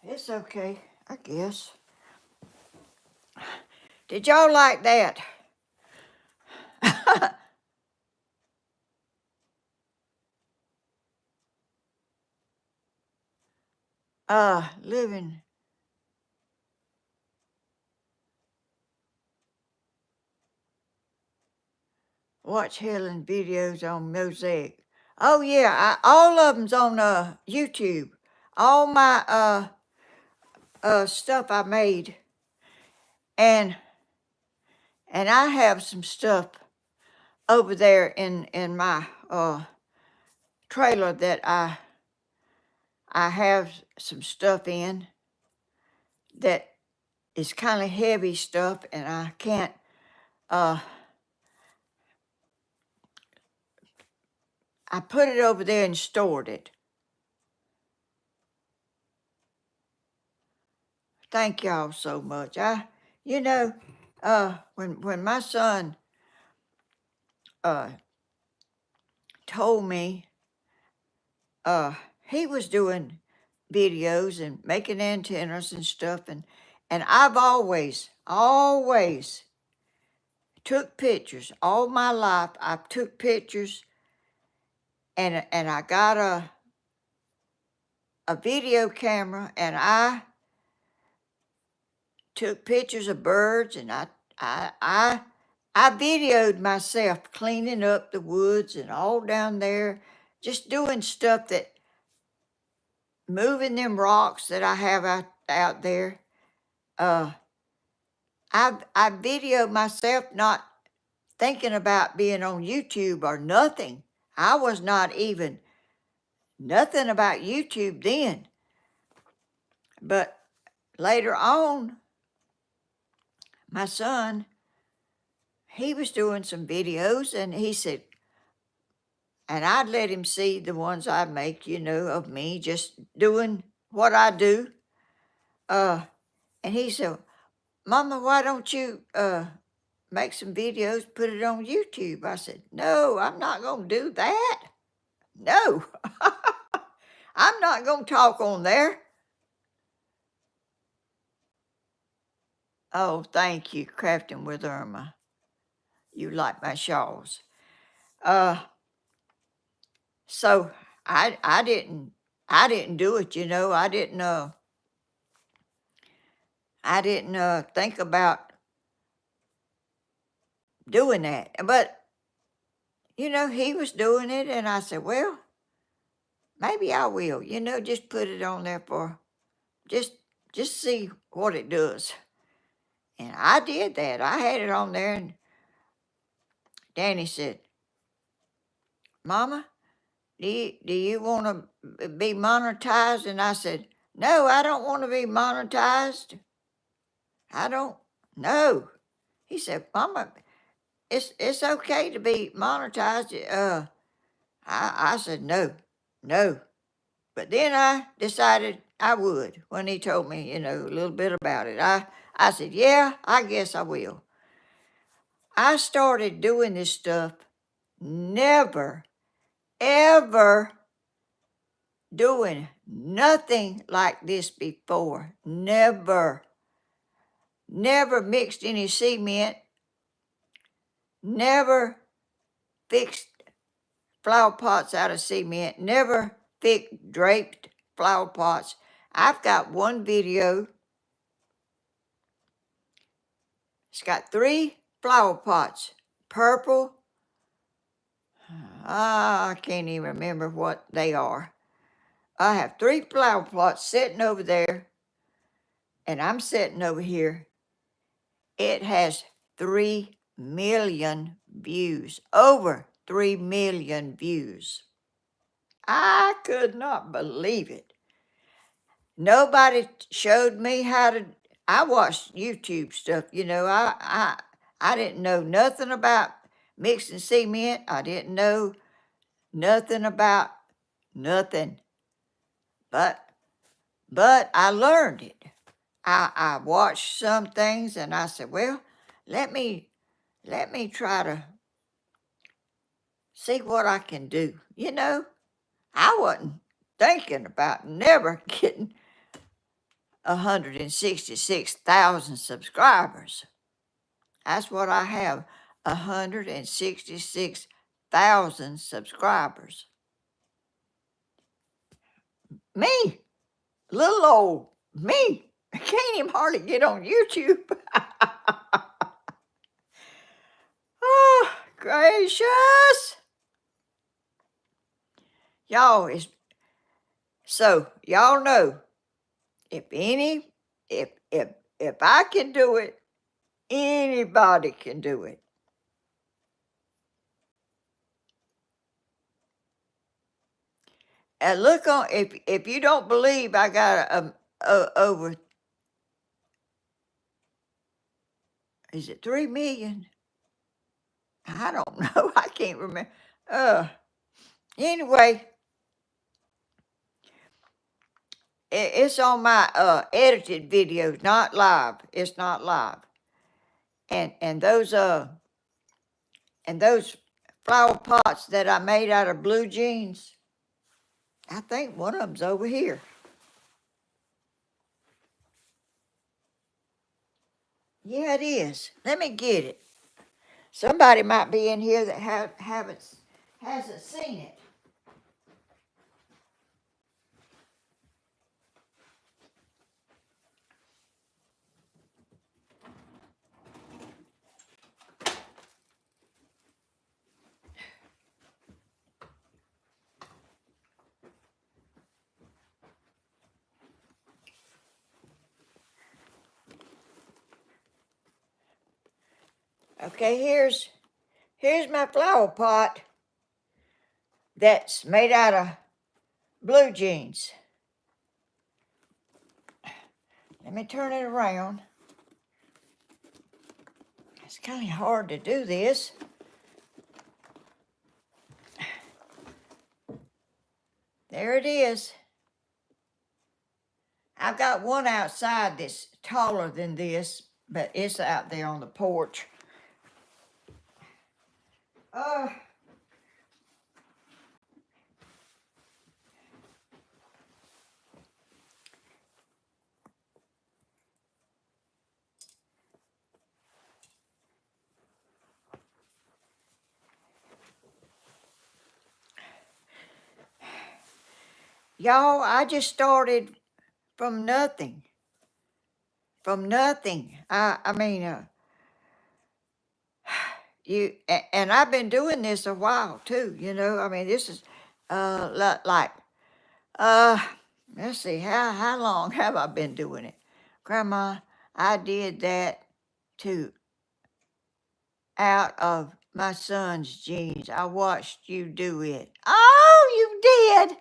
It's okay, I guess. Did y'all like that? Living. Watch Helen videos on Mosaic. Oh yeah, all of them's on YouTube. All my stuff I made, and I have some stuff over there in my trailer that I have some stuff in that is kind of heavy stuff, and I can't I put it over there and stored it. Thank y'all so much. You know, when my son told me he was doing videos and making antennas and stuff, and I've always took pictures all my life. I took pictures, and I got a video camera, and I took pictures of birds, and I videoed myself cleaning up the woods and all down there, just doing stuff that, moving them rocks that I have out there. I videoed myself, not thinking about being on YouTube or nothing. I was not even nothing about YouTube then. But later on, my son, he was doing some videos, and he said, and I'd let him see the ones I make, of me just doing what I do. And he said, Mama, why don't you make some videos, put it on YouTube? I said, no, I'm not going to do that. No, I'm not going to talk on there. Oh, thank you, Crafting with Irma. You like my shawls. So I didn't do it, I didn't think about doing that. But he was doing it, and I said, well, maybe I will, just put it on there for just see what it does. And I did that. I had it on there, and Danny said, Mama, do you want to be monetized? And I said, no, I don't want to be monetized. I don't. No. He said, Mama, it's okay to be monetized. I said, no. But then I decided I would when he told me, a little bit about it. I said, yeah, I guess I will. I started doing this stuff never, ever doing nothing like this before. Never mixed any cement, never fixed flower pots out of cement, never fixed draped flower pots. I've got one video. It's got 3 flower pots, purple. I can't even remember what they are. I have 3 flower pots sitting over there, and I'm sitting over here. It has 3 million views, over 3 million views. I could not believe it. Nobody showed me how to. I watched YouTube stuff, I didn't know nothing about mixing cement. I didn't know nothing about nothing. But I learned it. I watched some things, and I said, well, let me try to see what I can do. I wasn't thinking about never getting 166,000 subscribers. That's what I have, 166,000 subscribers. Me, little old me, I can't even hardly get on YouTube. Oh, gracious. Y'all y'all know, if I can do it, anybody can do it. And look on, if you don't believe I got over, is it 3 million? I don't know. I can't remember. Anyway, it's on my edited videos, not live. It's not live. And those flower pots that I made out of blue jeans, I think one of them's over here. Yeah, it is. Let me get it. Somebody might be in here that hasn't seen it. Okay, here's my flower pot that's made out of blue jeans. Let me turn it around. It's kind of hard to do this. There it is. I've got one outside that's taller than this, but it's out there on the porch. Y'all, I just started from nothing. I mean, and I've been doing this a while too, you know. I mean, this is like uh let's see, how long have I been doing it? Grandma, I did that too out of my son's jeans. I watched you do it. Oh, you did?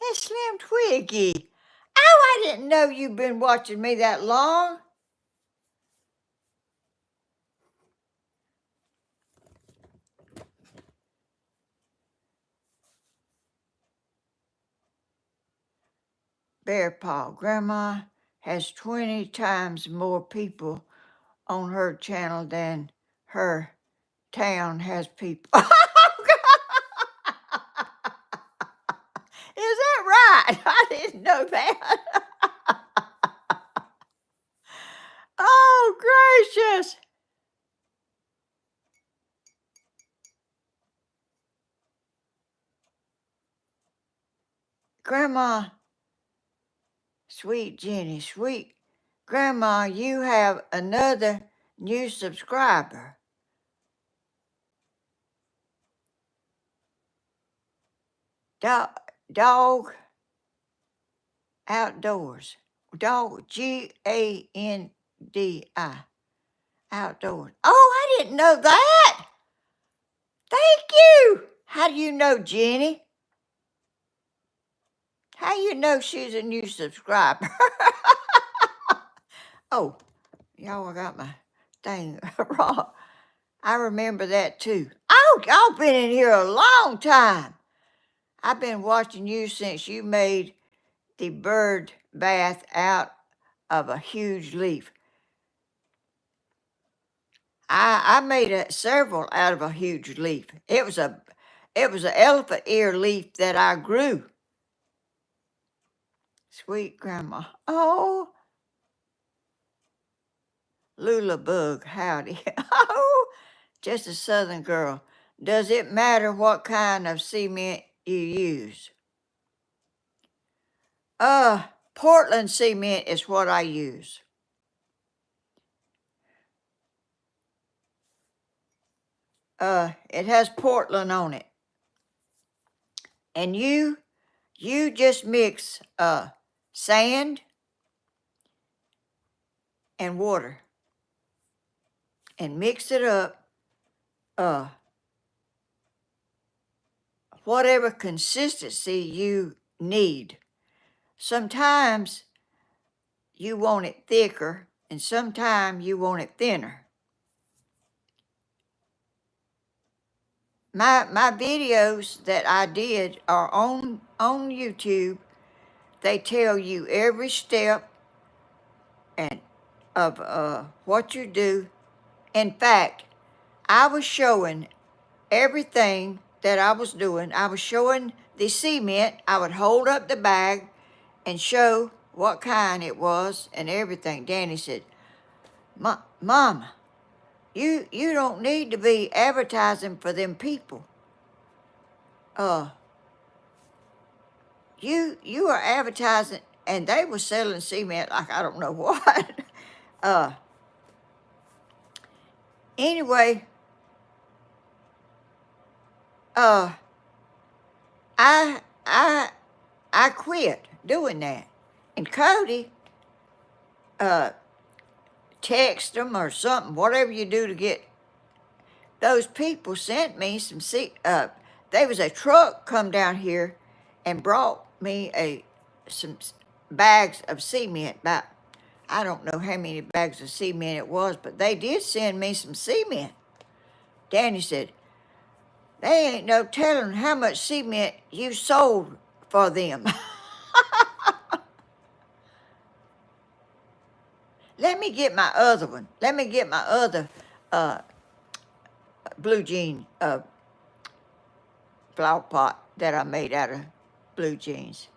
It's Slim Twiggy. Oh, I didn't know you've been watching me that long. Bear Paw, Grandma has 20 times more people on her channel than her town has people. Is that right? I didn't know that. Oh, gracious. Grandma, sweet Jenny, sweet Grandma, you have another new subscriber. Dog Outdoors. Dog, Gandi. Outdoors. Oh, I didn't know that. Thank you. How do you know, Jenny? How you know she's a new subscriber? Oh, y'all got my thing wrong. I remember that too. Oh, y'all been in here a long time. I've been watching you since you made the bird bath out of a huge leaf. I made several out of a huge leaf. It was an elephant ear leaf that I grew. Sweet Grandma. Oh, Lula Bug, howdy. Oh, just a Southern girl. Does it matter what kind of cement you use? Portland cement is what I use. It has Portland on it. And you just mix sand and water and mix it up uh whatever consistency you need. Sometimes you want it thicker and sometimes you want it thinner. My videos that I did are on YouTube. They tell you every step and of what you do. In fact, I was showing everything that I was doing. I was showing the cement. I would hold up the bag and show what kind it was and everything. Danny said, Mama, you don't need to be advertising for them people. Uh, you are advertising, and they were selling cement like I don't know what. uh, anyway, uh, I I I quit doing that, and Cody text them or something, whatever you do to get those people sent me some there was a truck come down here and brought me some bags of cement. About I don't know how many bags of cement it was, but they did send me some cement. Danny said, they ain't no telling how much cement you sold for them. Let me get my other one. Let me get my other uh, blue jean flower pot that I made out of blue jeans.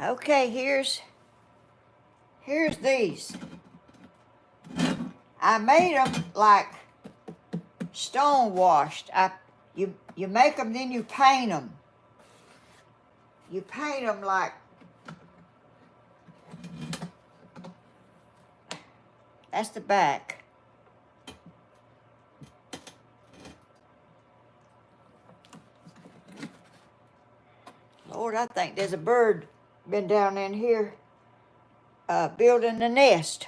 Okay, here's these. I made them like stone washed. You make them, then you paint them. You paint them like, that's the back. Lord, I think there's a bird been down in here building a nest.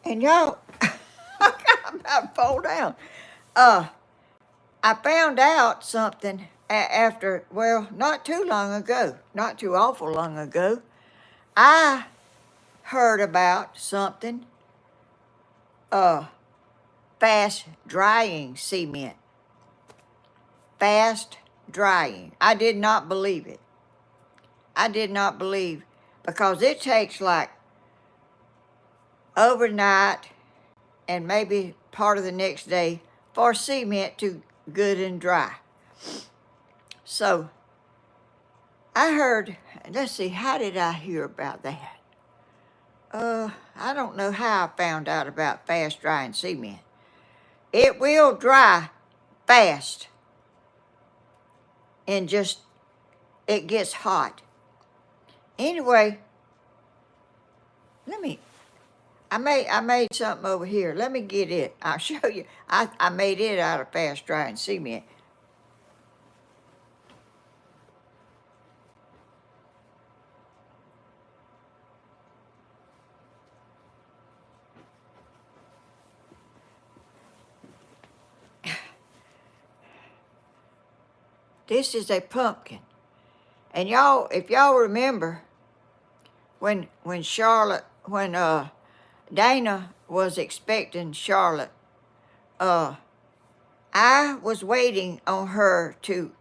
And y'all, I'm about to fall down. I found out something after, well, not too long ago, not too awful long ago. I heard about something, fast drying cement. Fast drying. I did not believe it. I did not believe, because it takes like overnight and maybe part of the next day for cement to good and dry. So I heard, let's see, how did I hear about that? I don't know how I found out about fast drying cement. It will dry fast and just, it gets hot. Anyway, I made something over here. Let me get it. I'll show you. I made it out of fast drying cement. This is a pumpkin. And y'all, if y'all remember, when Dana was expecting Charlotte, I was waiting on her to,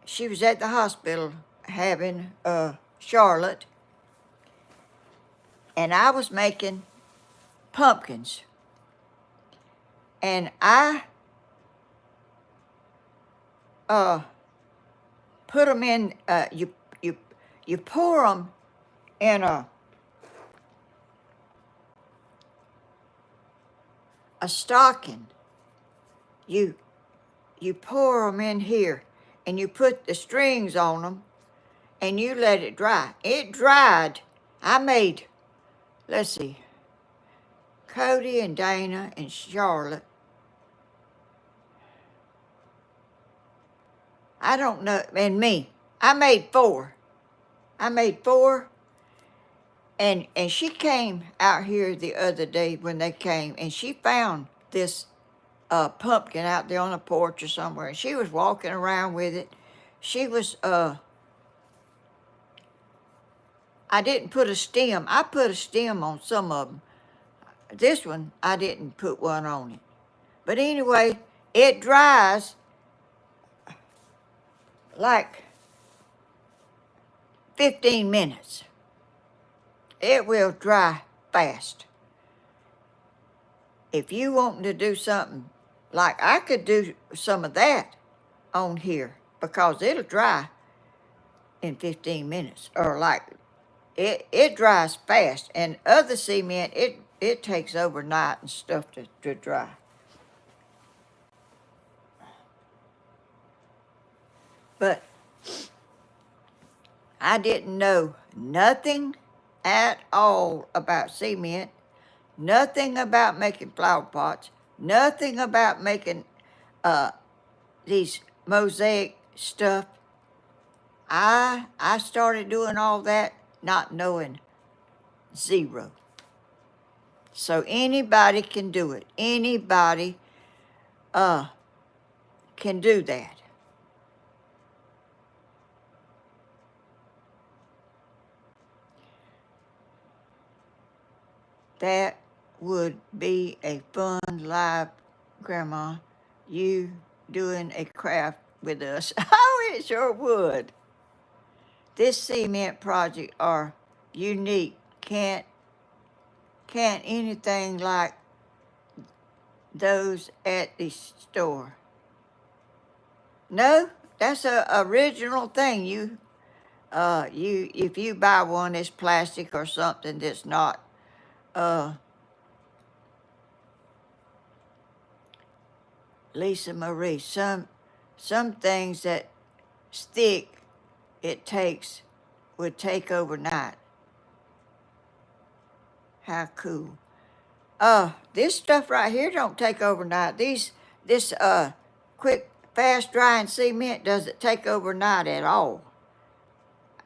she was at the hospital having Charlotte, and I was making pumpkins. And I put them in, you pour them in a stocking. You pour them in here, and you put the strings on them, and you let it dry. It dried. I made, let's see, Cody and Dana and Charlotte. I don't know, and me. I made 4. And she came out here the other day when they came, and she found this pumpkin out there on the porch or somewhere. And she was walking around with it. She was, I didn't put a stem. I put a stem on some of them. This one, I didn't put one on it. But anyway, it dries like 15 minutes. It will dry fast. If you want to do something, like I could do some of that on here, because it'll dry in 15 minutes, or like, it dries fast. And other cement, it takes overnight and stuff to dry. But I didn't know nothing at all about cement, nothing about making flower pots, nothing about making these mosaic stuff. I started doing all that not knowing zero. So anybody can do it. Anybody can do that. That would be a fun live, Grandma, you doing a craft with us. Oh, it sure would. this cement project are unique. Can't anything like those at the store. No, that's a original thing. You if you buy one that's plastic or something that's not uh Lisa Marie, some things that stick it takes would take overnight. How cool. This stuff right here don't take overnight. This quick fast drying cement doesn't take overnight at all.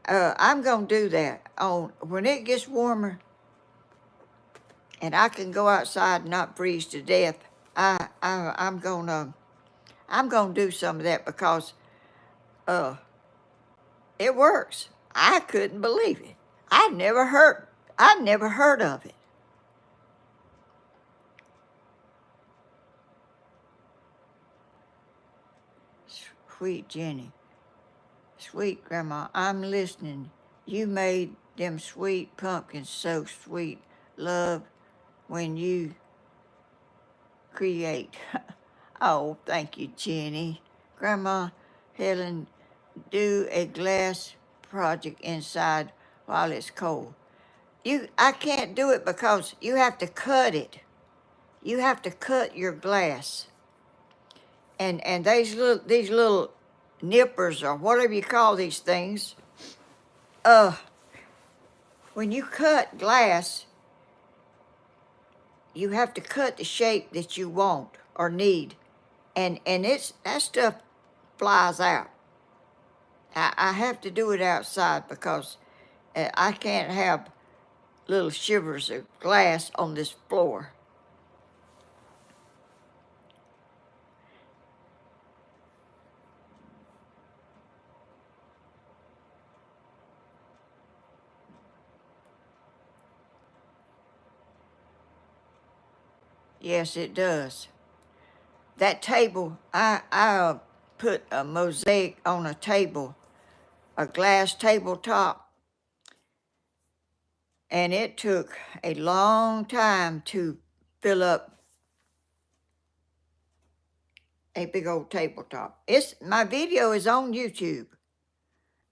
I'm gonna do that on when it gets warmer and I can go outside and not freeze to death. I'm gonna do some of that because uh it works. I couldn't believe it. I'd never heard of it. Sweet Jenny, sweet Grandma, I'm listening. You made them sweet pumpkins so sweet. Love when you create. Oh, thank you, Jenny. Grandma Helen, do a glass project inside while it's cold. I can't do it because you have to cut it. You have to cut your glass. And these little nippers or whatever you call these things, uh when you cut glass, you have to cut the shape that you want or need. And it's that stuff flies out. I have to do it outside because I can't have little shivers of glass on this floor. Yes, it does. That table, I put a mosaic on a table, a glass tabletop, and it took a long time to fill up a big old tabletop. My video is on YouTube.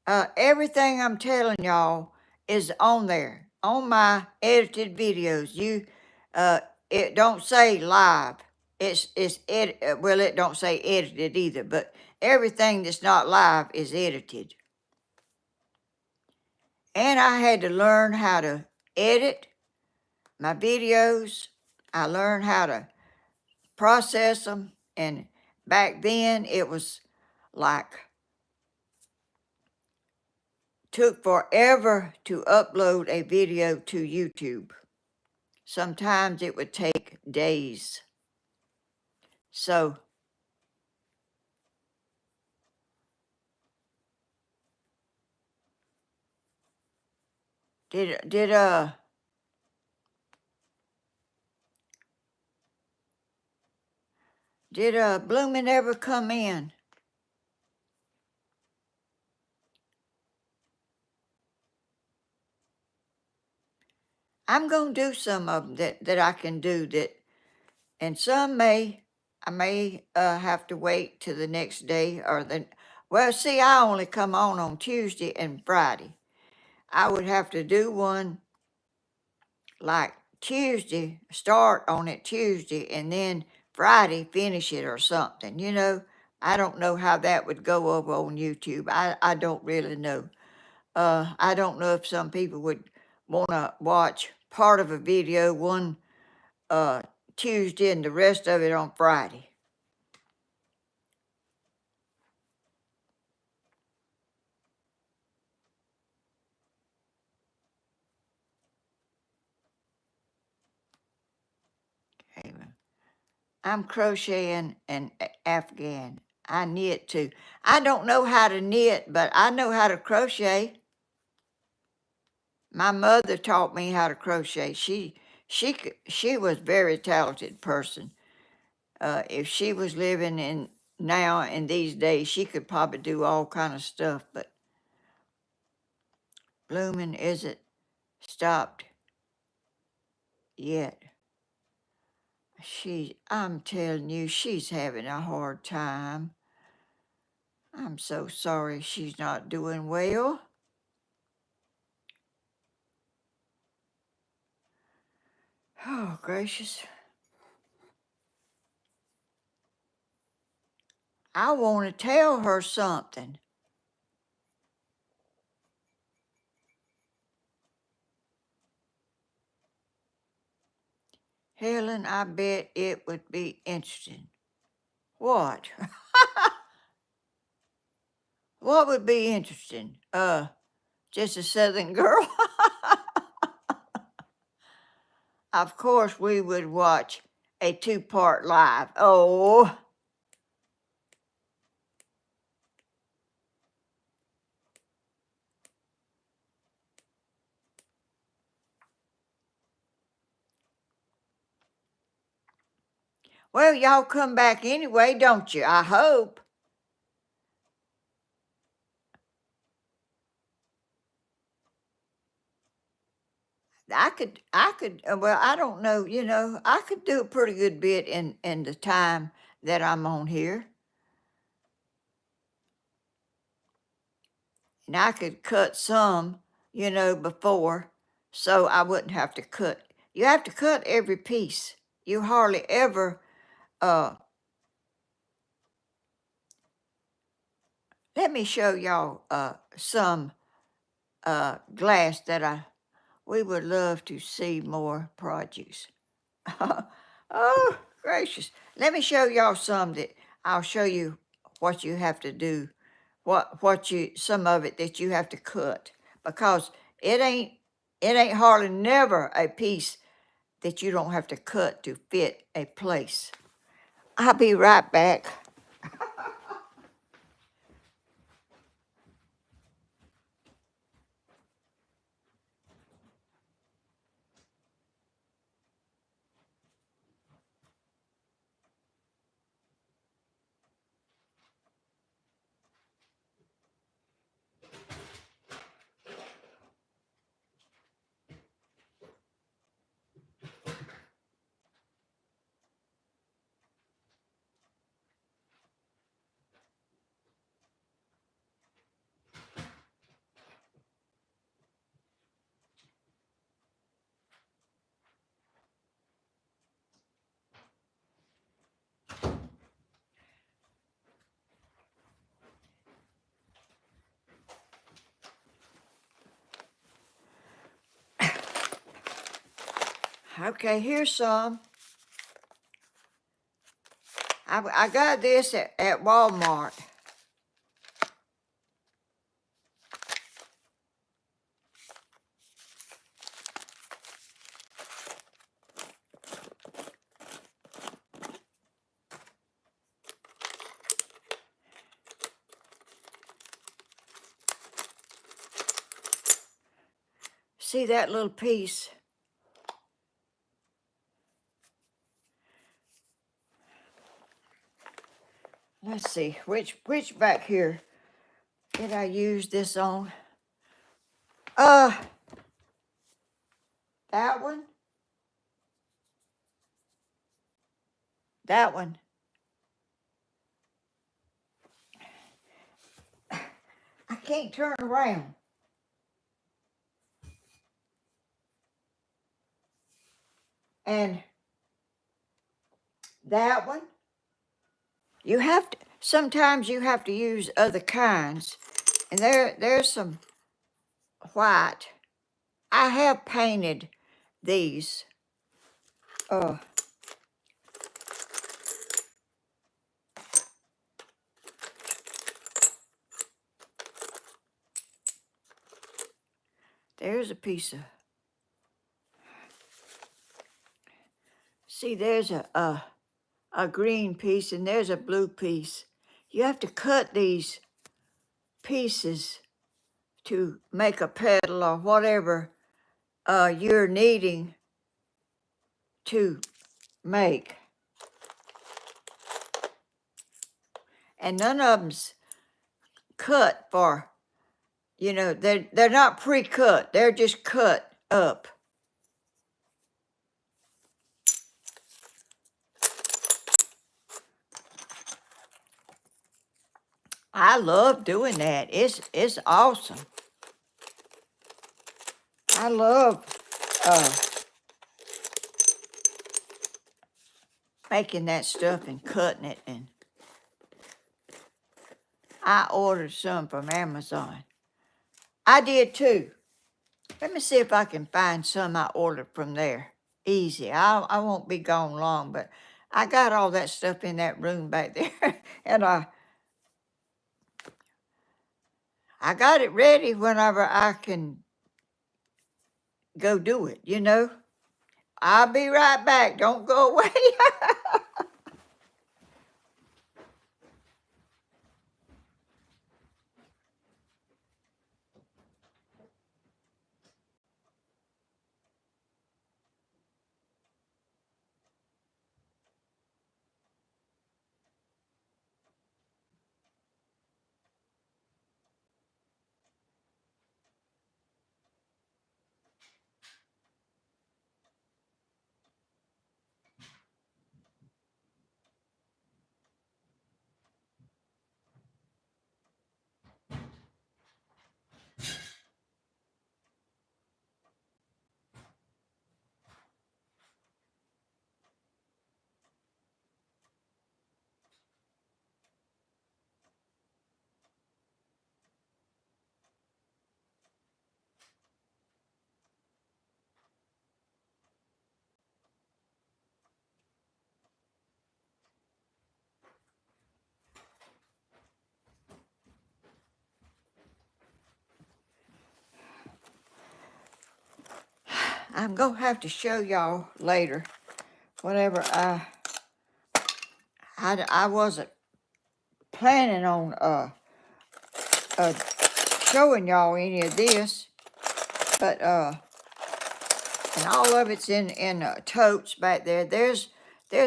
Everything I'm telling y'all is on there, on my edited videos. Uh, it don't say live. Well, it don't say edited either, but everything that's not live is edited. And I had to learn how to edit my videos. I learned how to process them. And back then it was like, took forever to upload a video to YouTube. Sometimes it would take days. So did Bloomin' ever come in? I'm gonna do some of them that I can do that, and I may have to wait till the next day or the. Well, see, I only come on Tuesday and Friday. I would have to do one like Tuesday, start on it Tuesday, and then Friday finish it or something. I don't know how that would go over on YouTube. I don't really know. I don't know if some people would want to watch part of a video one uh, Tuesday and the rest of it on Friday. Okay. I'm crocheting an Afghan. I knit too. I don't know how to knit, but I know how to crochet. My mother taught me how to crochet. She was a very talented person. If she was living in these days, she could probably do all kind of stuff. But blooming isn't stopped yet. I'm telling you, she's having a hard time. I'm so sorry she's not doing well. Oh, gracious. I want to tell her something. Helen, I bet it would be interesting. What? What would be interesting? Just a Southern girl? Of course, we would watch a two-part live. Oh, well, y'all come back anyway, don't you? I hope. Well, I don't know, I could do a pretty good bit in the time that I'm on here. And I could cut some, before, so I wouldn't have to cut. You have to cut every piece. You hardly ever, uh, let me show y'all some glass that we would love to see more produce. Oh, gracious. Let me show y'all some that I'll show you what you have to do, some of it that you have to cut, because it ain't hardly never a piece that you don't have to cut to fit a place. I'll be right back. Okay, here's some. I got this at Walmart. See that little piece? Let's see, which back here did I use this on? That one, that one. I can't turn around. And that one, sometimes you have to use other kinds. And there's some white. I have painted these. Uh, there's a piece of, see, there's a green piece and there's a blue piece. You have to cut these pieces to make a petal or whatever you're needing to make. And none of them's cut for You know, they're not pre-cut. They're just cut up. I love doing that. It's awesome. I love uh, making that stuff and cutting it. And I ordered some from Amazon. I did too. Let me see if I can find some I ordered from there. Easy. I won't be gone long, but I got all that stuff in that room back there, and I got it ready whenever I can go do it. You know. I'll be right back. Don't go away. I'm gonna have to show y'all later. Whenever I wasn't planning on uh showing y'all any of this, but and all of it's in totes back there. There's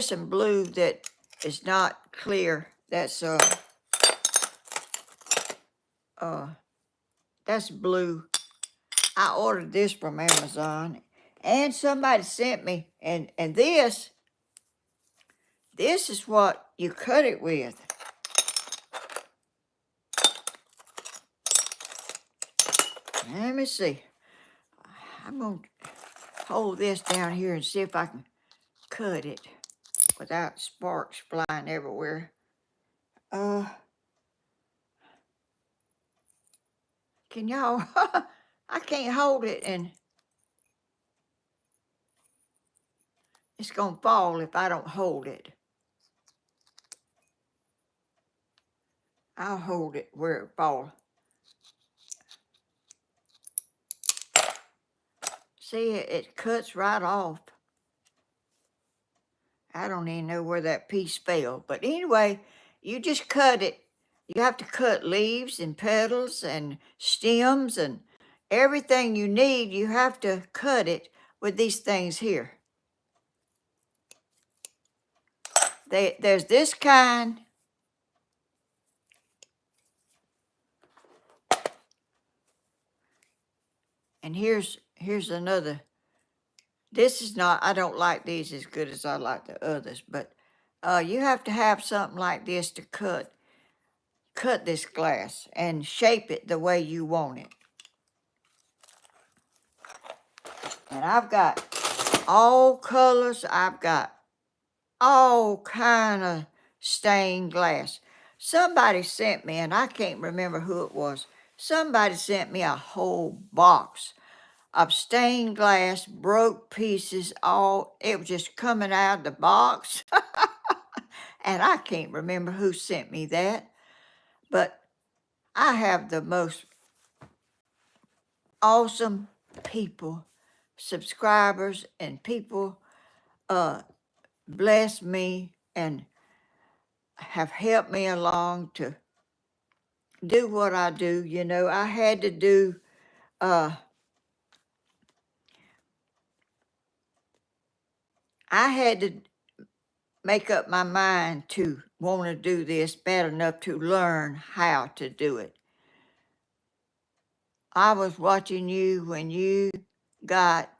some blue that is not clear. Uh that's blue. I ordered this from Amazon, and somebody sent me, and this is what you cut it with. Let me see. I'm gonna hold this down here and see if I can cut it without sparks flying everywhere. Can y'all? I can't hold it, and it's gonna fall if I don't hold it. I'll hold it where it falls. See, it cuts right off. I don't even know where that piece fell. But anyway, you just cut it. You have to cut leaves and petals and stems and everything you need. You have to cut it with these things here. There's this kind. And here's another. This is not, I don't like these as good as I like the others, but you have to have something like this to cut this glass and shape it the way you want it. And I've got all colors. I've got all kind of stained glass. Somebody sent me, and I can't remember who it was. Somebody sent me a whole box of stained glass, broke pieces, all, it was just coming out of the box. And I can't remember who sent me that, but I have the most awesome people, subscribers, and people bless me and have helped me along to do what I do. You know, I had to do, I had to make up my mind to want to do this bad enough to learn how to do it. I was watching you when you got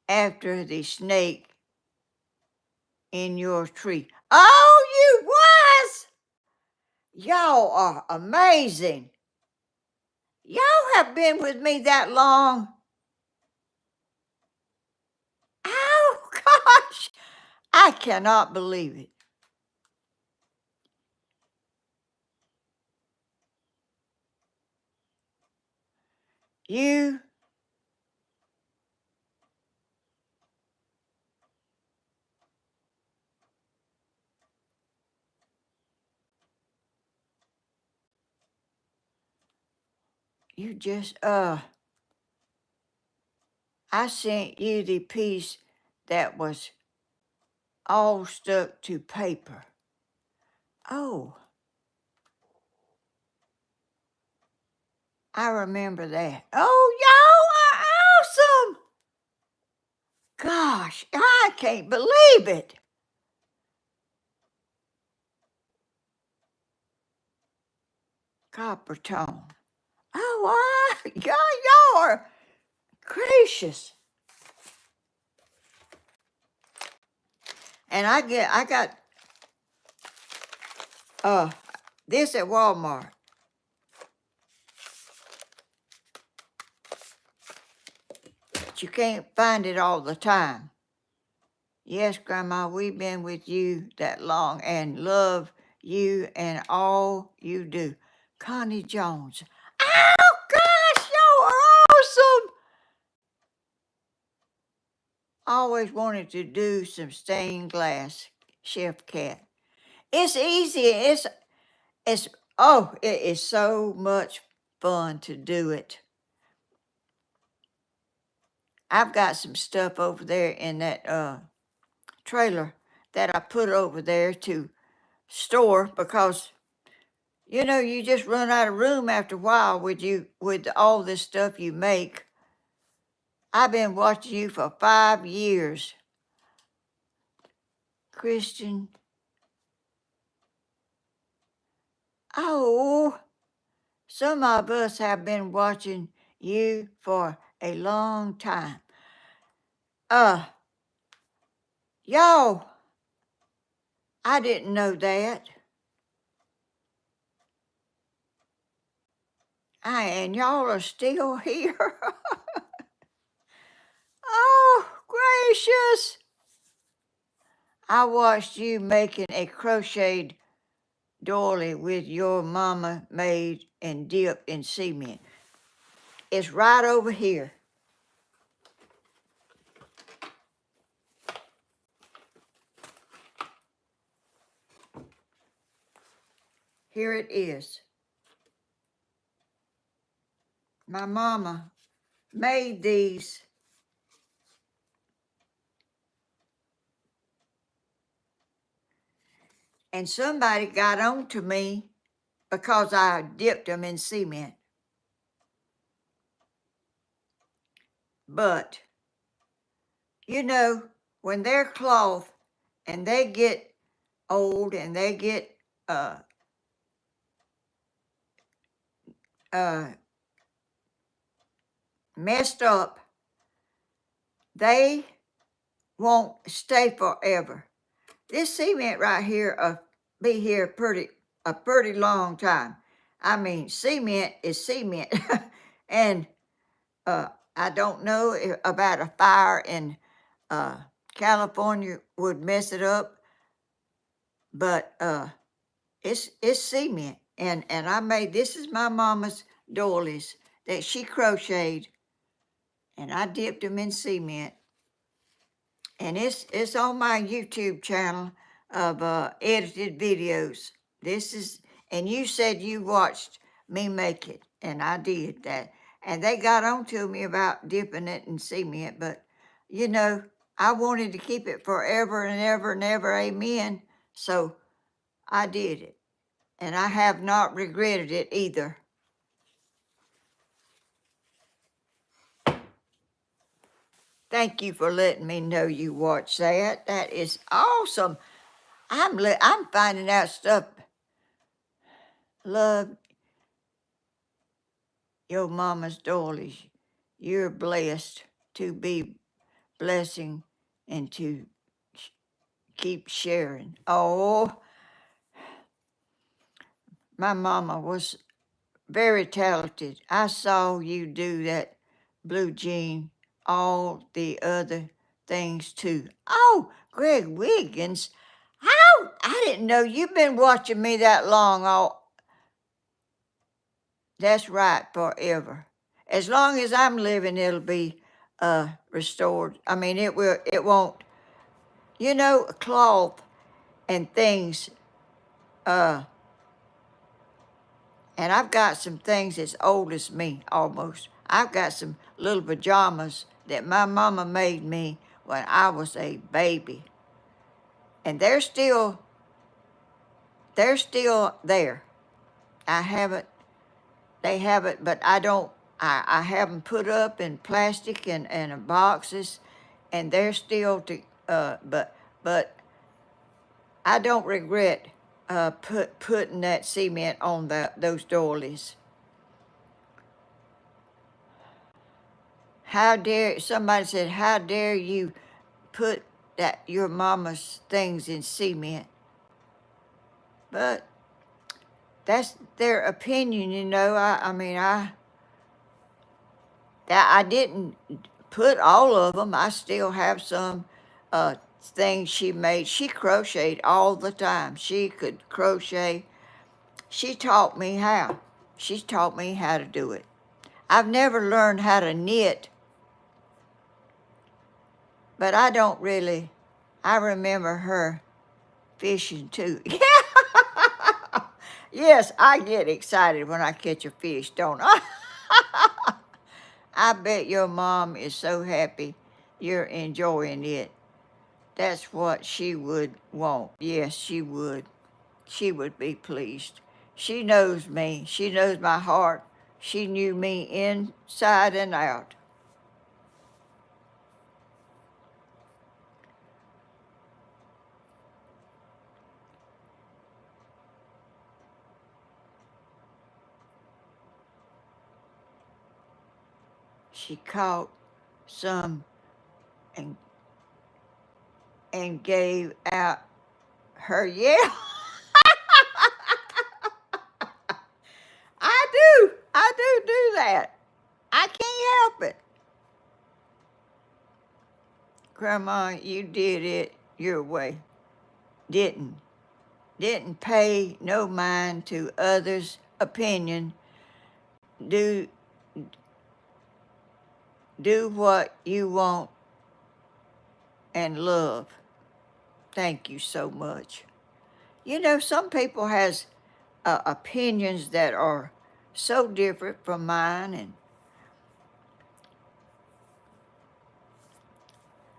after the snake in your tree. Oh, you was! Y'all are amazing. Y'all have been with me that long. Oh, gosh. I cannot believe it. You just, I sent you the piece that was all stuck to paper. Oh, I remember that. Oh, y'all are awesome. Gosh, I can't believe it. Copper tone. Oh, y'all are gracious. And I got this at Walmart. But you can't find it all the time. Yes, Grandma, we've been with you that long and love you and all you do. Connie Jones. Oh, gosh, y'all are awesome. Always wanted to do some stained glass, Chef Cat. It's easy. It's it is so much fun to do it. I've got some stuff over there in that trailer that I put over there to store because you just run out of room after a while with all this stuff you make. I've been watching you for 5 years. Christian. Oh, some of us have been watching you for a long time. Y'all, I didn't know that. And y'all are still here. Oh, gracious. I watched you making a crocheted doily with your mama made and dipped in cement. It's right over here. Here it is. My mama made these. And somebody got on to me because I dipped them in cement. But, when they're cloth and they get old and they get messed up, they won't stay forever. This cement right here be here a pretty long time. I mean, cement is cement. And I don't know about a fire in California would mess it up, but it's cement. And this is my mama's doilies that she crocheted, and I dipped them in cement. And it's on my YouTube channel of edited videos. And you said you watched me make it, and I did that. And they got on to me about dipping it in cement, but I wanted to keep it forever and ever and ever, amen. So I did it, and I have not regretted it either. Thank you for letting me know you watched that. That is awesome. I'm finding out stuff. Love. your mama's doilies. You're blessed to be blessing and to keep sharing. Oh, my mama was very talented. I saw you do that, Blue Jean, all the other things too. Oh, Greg Wiggins. How? I didn't know you've been watching me that long. Oh, that's right, forever. As long as I'm living, it'll be restored. I mean, it will. It won't. You know, cloth and things. Uh, and I've got some things as old as me, almost. I've got some little pajamas that my mama made me when I was a baby, and they're still there. I haven't. They haven't, but I don't. I have them put up in plastic and boxes, and they're still to. But I don't regret putting that cement on those doilies. How dare somebody said, how dare you put that your mama's things in cement? But that's their opinion, you know. I mean, I didn't put all of them. I still have some things she made. She crocheted all the time. She could crochet. She taught me how. She taught me how to do it. I've never learned how to knit, but I don't really. I remember her fishing too. Yes, I get excited when I catch a fish, don't I? I bet your mom is so happy you're enjoying it. That's what she would want. Yes, she would. She would be pleased. She knows me. She knows my heart. She knew me inside and out. She caught some and gave out her yell. I do. I do that. I can't help it. Grandma, you did it your way. Didn't. Didn't pay no mind to others' opinion. Do do what you want and love. Thank you so much. You know, some people has opinions that are so different from mine, and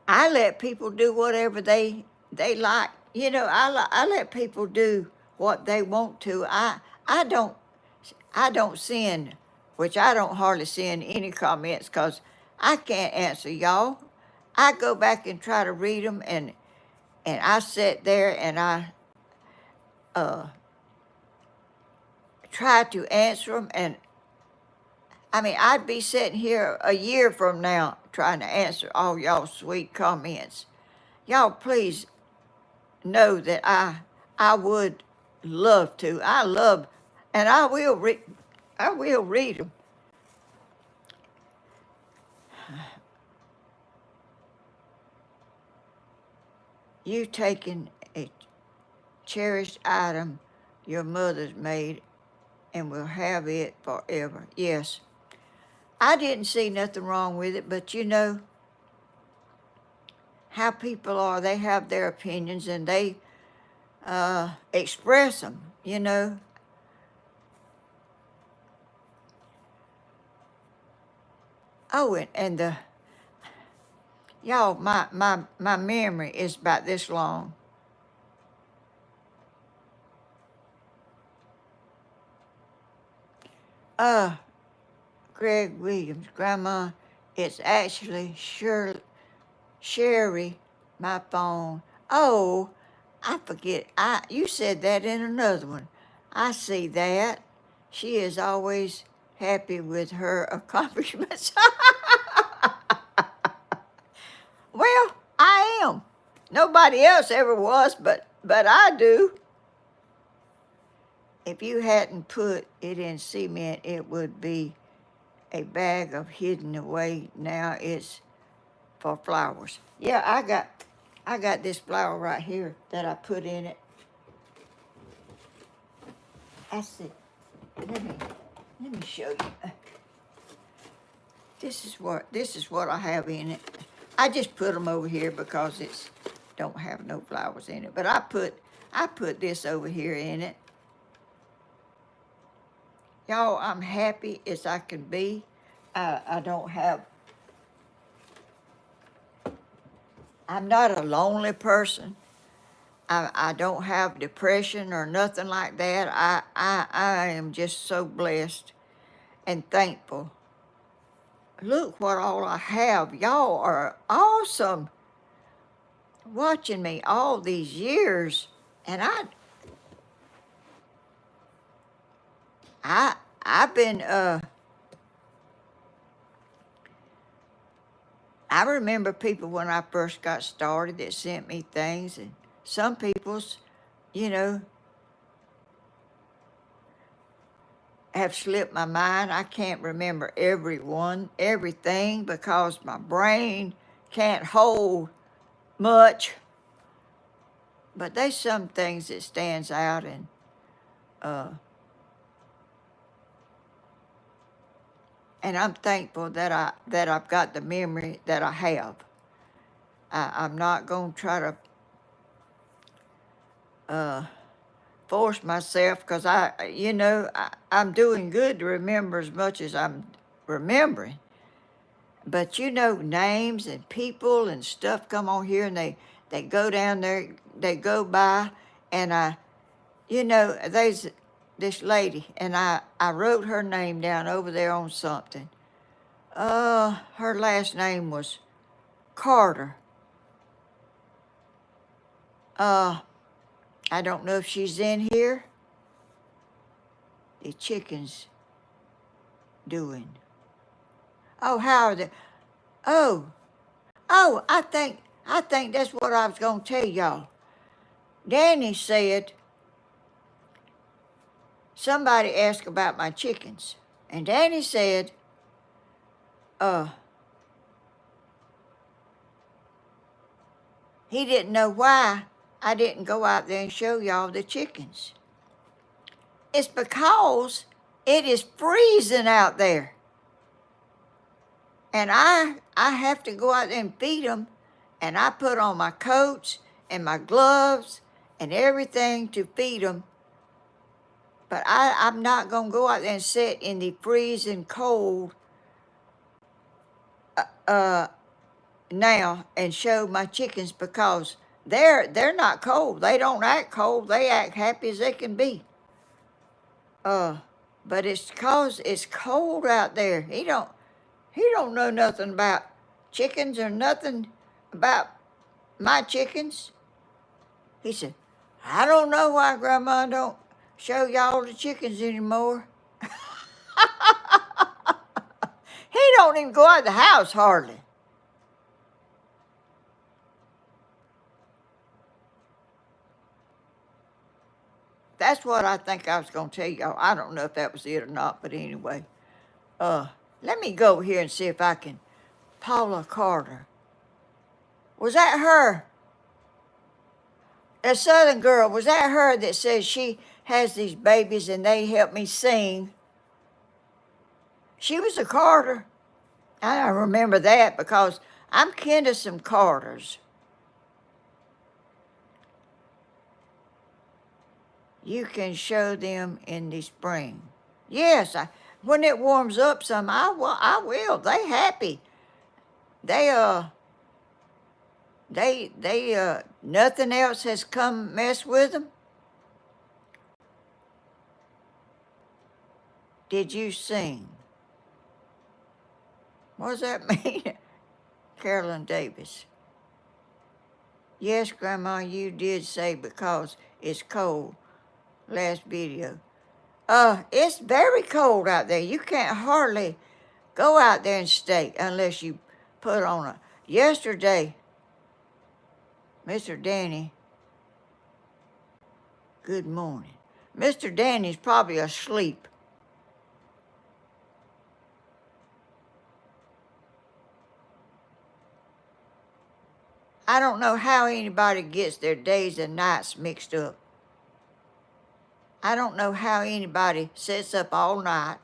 I let people do whatever they like. You know, I let people do what they want to. I don't I don't send, which I don't hardly send any comments because I can't answer y'all. I go back and try to read them, and I sit there and I uh, try to answer them. And I mean, I'd be sitting here a year from now trying to answer all y'all sweet comments. Y'all, please know that I would love to. I love, and I will read. I will read them. You taken a cherished item your mother's made and will have it forever. Yes, I didn't see nothing wrong with it, but you know how people are. They have their opinions and they express them, you know. Oh, and the y'all, my memory is about this long. Uh, Greg Williams, Grandma, it's actually Sherry, my phone. Oh, I forget. You said that in another one. I see that. She is always happy with her accomplishments. Well, I am. Nobody else ever was, but I do. If you hadn't put it in cement, it would be a bag of hidden away. Now it's for flowers. Yeah, I got this flower right here that I put in it. I see. Let me show you. This is what I have in it. I just put them over here because it's don't have no flowers in it. But I put this over here in it. Y'all, I'm happy as I can be. I don't have. I'm not a lonely person. I don't have depression or nothing like that. I am just so blessed and thankful. Look what all I have. Y'all are awesome. Watching me all these years, and I've been I remember people when I first got started that sent me things, and some people's, you know, have slipped my mind. I can't remember everything because my brain can't hold much. But there's some things that stands out, and I'm thankful that I've got the memory that I have. I'm not gonna try to force myself because I'm doing good to remember as much as I'm remembering. But names and people and stuff come on here, and they go down there, they go by, and there's this lady, and I wrote her name down over there on something. Her last name was Carter. I don't know if she's in here. The chickens doing? Oh, how are they? Oh, I think that's what I was gonna tell y'all. Danny said somebody asked about my chickens, and Danny said, he didn't know why I didn't go out there and show y'all the chickens. It's because it is freezing out there. And I have to go out there and feed them, and I put on my coats and my gloves and everything to feed them. But I'm not going to go out there and sit in the freezing cold now and show my chickens because they're not cold. They don't act cold. They act happy as they can be. But it's because it's cold out there. He don't know nothing about chickens or nothing about my chickens. He said, I don't know why Grandma don't show y'all the chickens anymore. He don't even go out of the house hardly. That's what I think I was going to tell y'all. I don't know if that was it or not, but anyway. Let me go over here and see if I can. Paula Carter. Was that her? A Southern girl, was that her that says she has these babies and they help me sing? She was a Carter. I remember that because I'm kin to some Carters. You can show them in the spring. Yes, when it warms up some, I will. They happy. They nothing else has come mess with them. Did you sing? What does that mean? Carolyn Davis. Yes, Grandma, you did say because it's cold. Last video. It's very cold out there. You can't hardly go out there and stay unless you put on a. Yesterday, Mr. Danny, good morning. Mr. Danny's probably asleep. I don't know how anybody gets their days and nights mixed up. I don't know how anybody sits up all night,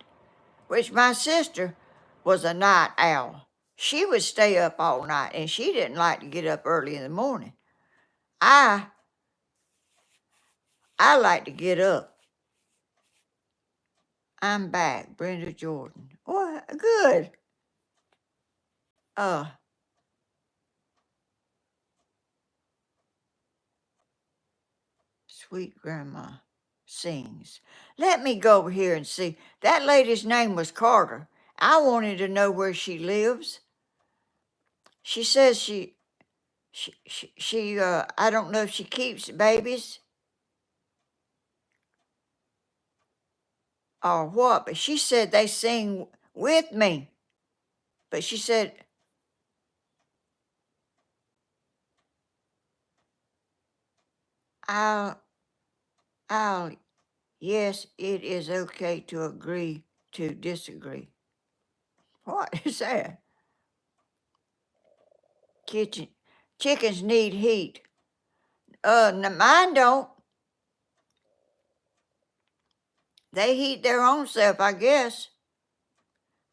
which my sister was a night owl. She would stay up all night and she didn't like to get up early in the morning. I I like to get up. I'm back, Brenda Jordan. Oh, good. Uh, Sweet Grandma sings. Let me go over here and see. That lady's name was Carter. I wanted to know where she lives. She says I don't know if she keeps babies or what, but she said they sing with me. But she said, I'll, I'll, yes, it is okay to agree to disagree. What is that? Kitchen, chickens need heat. Mine don't. They heat their own self, I guess.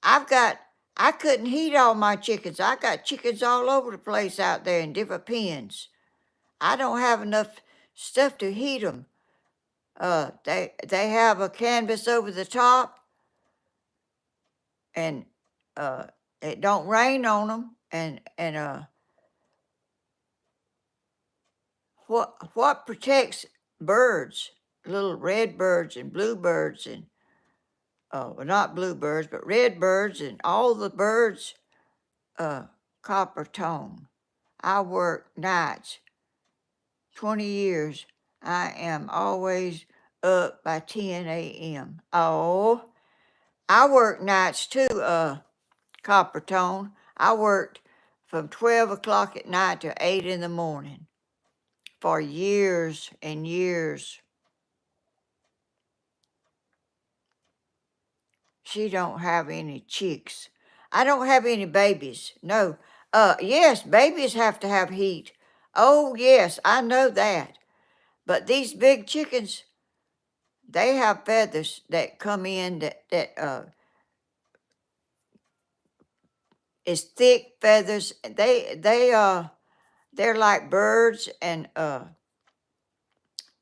I couldn't heat all my chickens. I got chickens all over the place out there in different pens. I don't have enough stuff to heat them. They have a canvas over the top, and it don't rain on them. And what protects birds, little red birds and bluebirds and well, not bluebirds, but red birds and all the birds, uh, copper tone. I work nights, 20 years. I am always up by 10 a.m. Oh, I work nights too, copper tone. I worked from 12 o'clock at night to 8 in the morning for years and years. She don't have any chicks. I don't have any babies. No. Yes, babies have to have heat. Oh, yes, I know that. But these big chickens, they have feathers that come in that is thick feathers. They're like birds and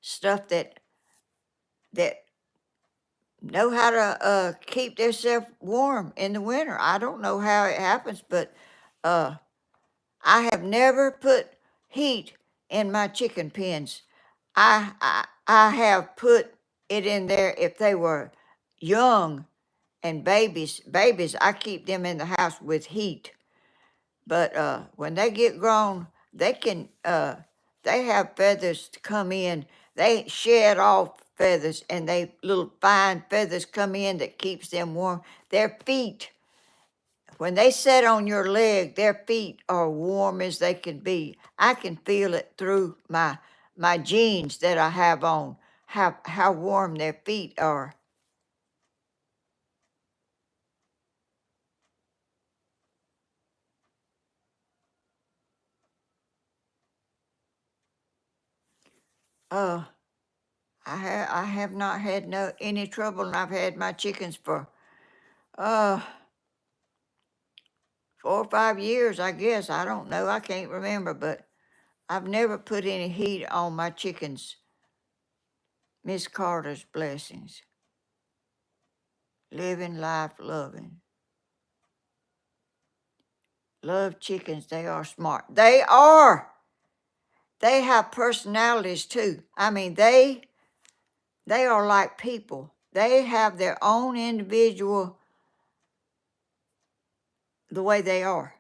stuff that know how to keep themselves warm in the winter. I don't know how it happens, but uh, I have never put heat in my chicken pens. I have put it in there if they were young and babies. Babies, I keep them in the house with heat. But when they get grown, they have feathers to come in. They shed off feathers, and they little fine feathers come in that keeps them warm. Their feet, when they sit on your leg, their feet are warm as they can be. I can feel it through my jeans that I have on, how warm their feet are. Uh, I have not had no any trouble, and I've had my chickens for uh 4 or 5 years, I guess. I don't know. I can't remember, but I've never put any heat on my chickens. Miss Carter's blessings. Living life, loving. Love chickens. They are smart. They are. They have personalities too. I mean, they are like people. They have their own individual the way they are.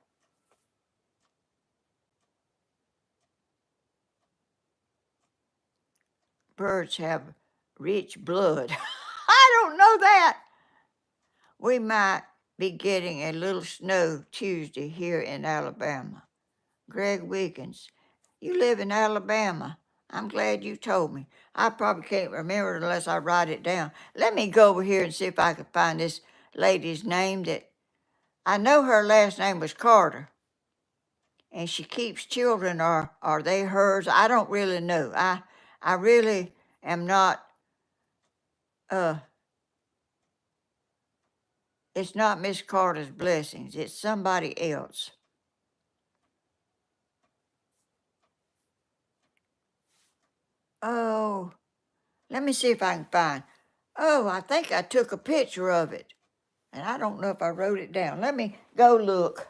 Birds have rich blood. I don't know that. We might be getting a little snow Tuesday here in Alabama. Greg Wiggins, you live in Alabama. I'm glad you told me. I probably can't remember it unless I write it down. Let me go over here and see if I can find this lady's name. That I know her last name was Carter, and she keeps children. Are they hers? I don't really know. I really am not. It's not Miss Carter's blessings. It's somebody else. Oh, let me see if I can find. Oh, I think I took a picture of it, and I don't know if I wrote it down. Let me go look.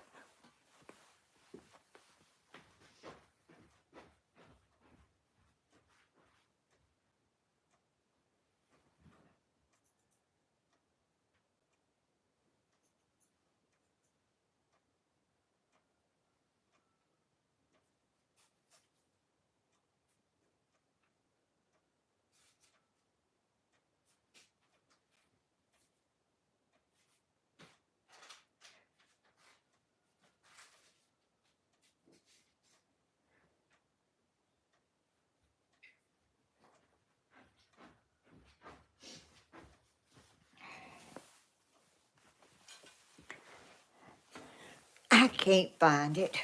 I can't find it.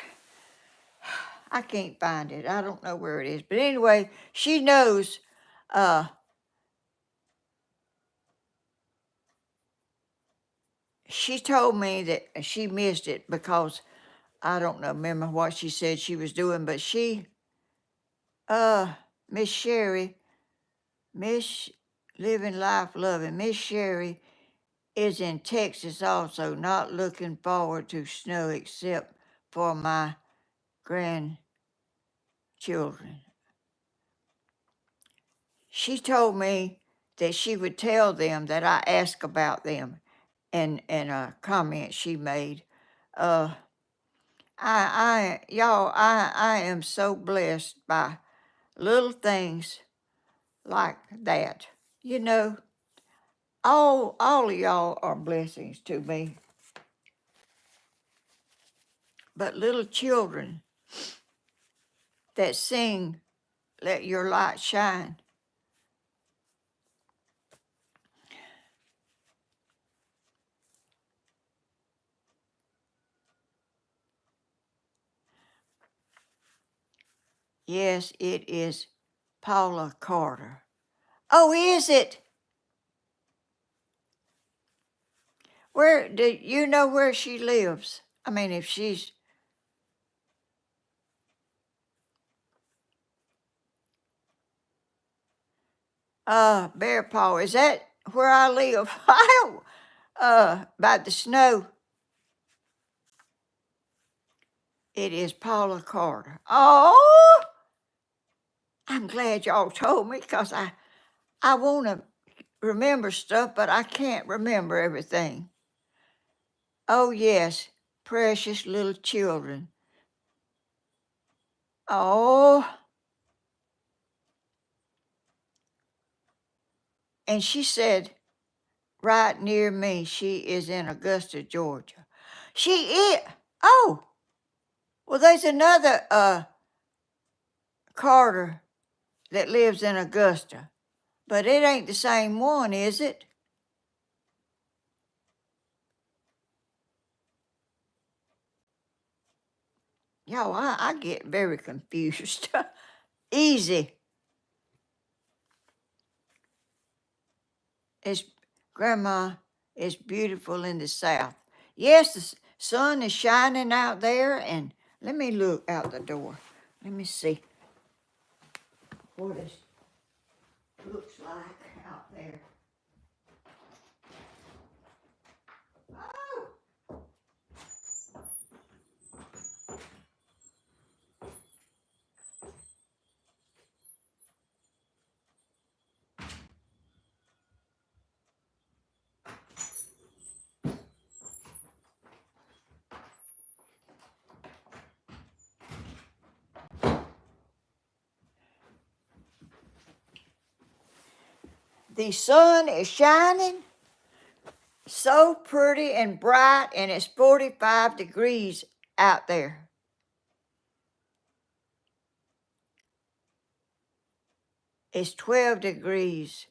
I can't find it. I don't know where it is. But anyway, she knows. She told me that she missed it because I don't know, remember what she said she was doing, but Miss Sherry, Miss Living Life Loving, Miss Sherry is in Texas also, not looking forward to snow except for my grandchildren. She told me that she would tell them that I asked about them in a comment she made. Uh, I am so blessed by little things like that. You know, all of y'all are blessings to me. But little children that sing, "Let Your Light Shine." Yes, it is Paula Carter. Oh, is it? Where do you know where she lives? I mean, if she's Bear Paw, is that where I live? By the snow. It is Paula Carter. Oh, I'm glad y'all told me because I want to remember stuff, but I can't remember everything. Oh, yes, precious little children. Oh, and she said, right near me, she is in Augusta, Georgia. She is. Oh, well, there's another Carter that lives in Augusta, but it ain't the same one, is it? Yo, I get very confused. Easy. It's Grandma is beautiful in the south. Yes, the sun is shining out there, and let me look out the door. Let me see what it looks like out there. Oh, The sun is shining so pretty and bright, and it's 45 degrees out there. It's 12 degrees.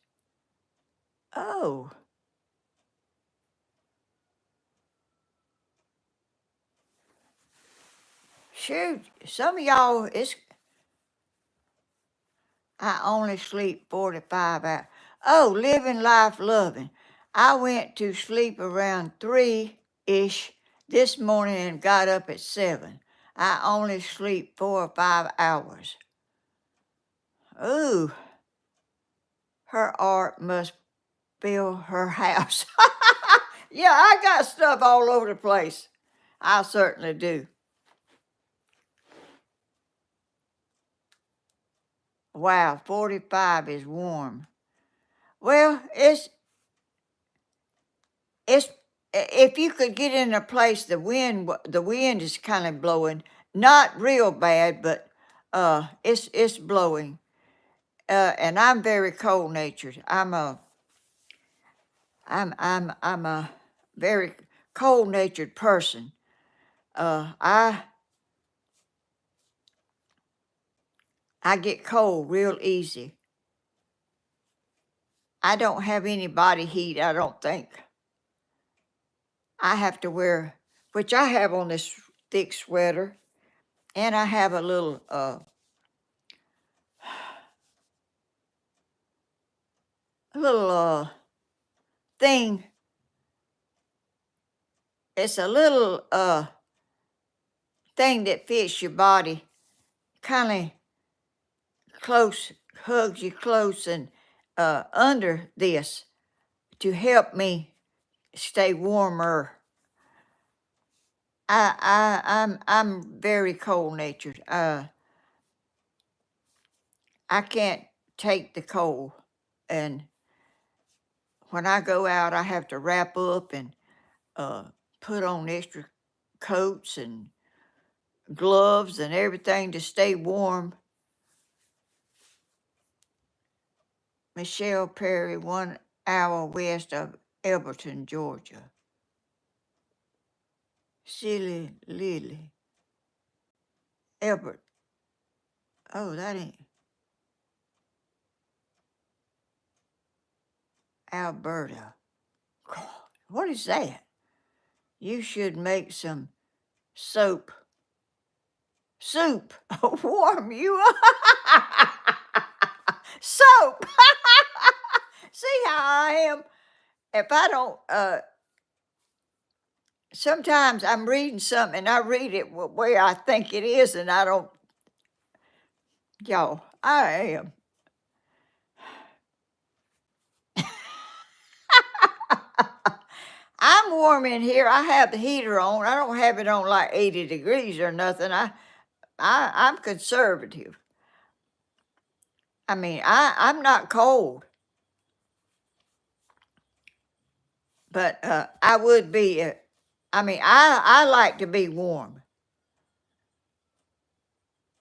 Oh, shoot. Some of y'all, I only sleep 45 hours. Oh, living life loving. I went to sleep around 3-ish this morning and got up at 7. I only sleep 4 or 5 hours. Ooh, her art must fill her house. Yeah, I got stuff all over the place. I certainly do. Wow, 45 is warm. Well, it's if you could get in a place the wind is kind of blowing, not real bad, but it's blowing. And I'm very cold natured. I'm a very cold natured person. I get cold real easy. I don't have any body heat, I don't think. I have to wear, which I have on this thick sweater, and I have a little thing. It's a little thing that fits your body, kind of close, hugs you close, and under this to help me stay warmer. I'm very cold natured. I can't take the cold, and when I go out, I have to wrap up and put on extra coats and gloves and everything to stay warm. Michelle Perry, 1 hour west of Elberton, Georgia. Silly Lily. Elbert. Oh, that ain't Alberta. God, what is that? You should make some soap. Soup. Warm you up. Soap. See how I am? If I don't, sometimes I'm reading something and I read it the way I think it is, and I don't, y'all, I am. I'm warm in here. I have the heater on. I don't have it on like 80 degrees or nothing. I'm conservative. I mean, I'm not cold, but I would be. I like to be warm.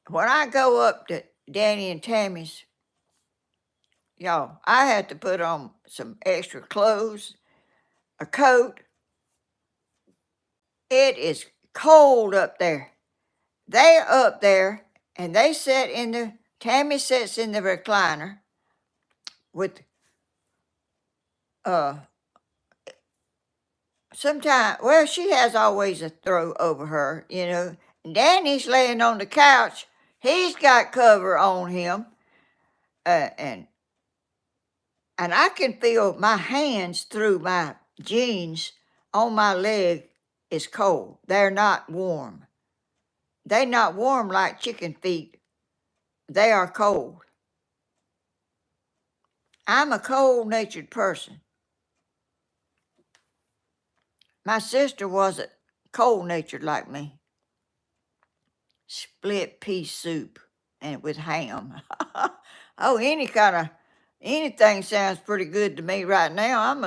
When I go up to Danny and Tammy's, y'all, I had to put on some extra clothes, a coat. It is cold up there. They're up there and they sit in the, Tammy sits in the recliner with, uh, sometimes, well, she has always a throw over her, you know. Danny's laying on the couch. He's got cover on him. And I can feel my hands through my jeans on my leg is cold. They're not warm. They're not warm like chicken feet. They are cold. I'm a cold-natured person. My sister wasn't cold-natured like me. Split pea soup and with ham. Oh, anything sounds pretty good to me right now. I'm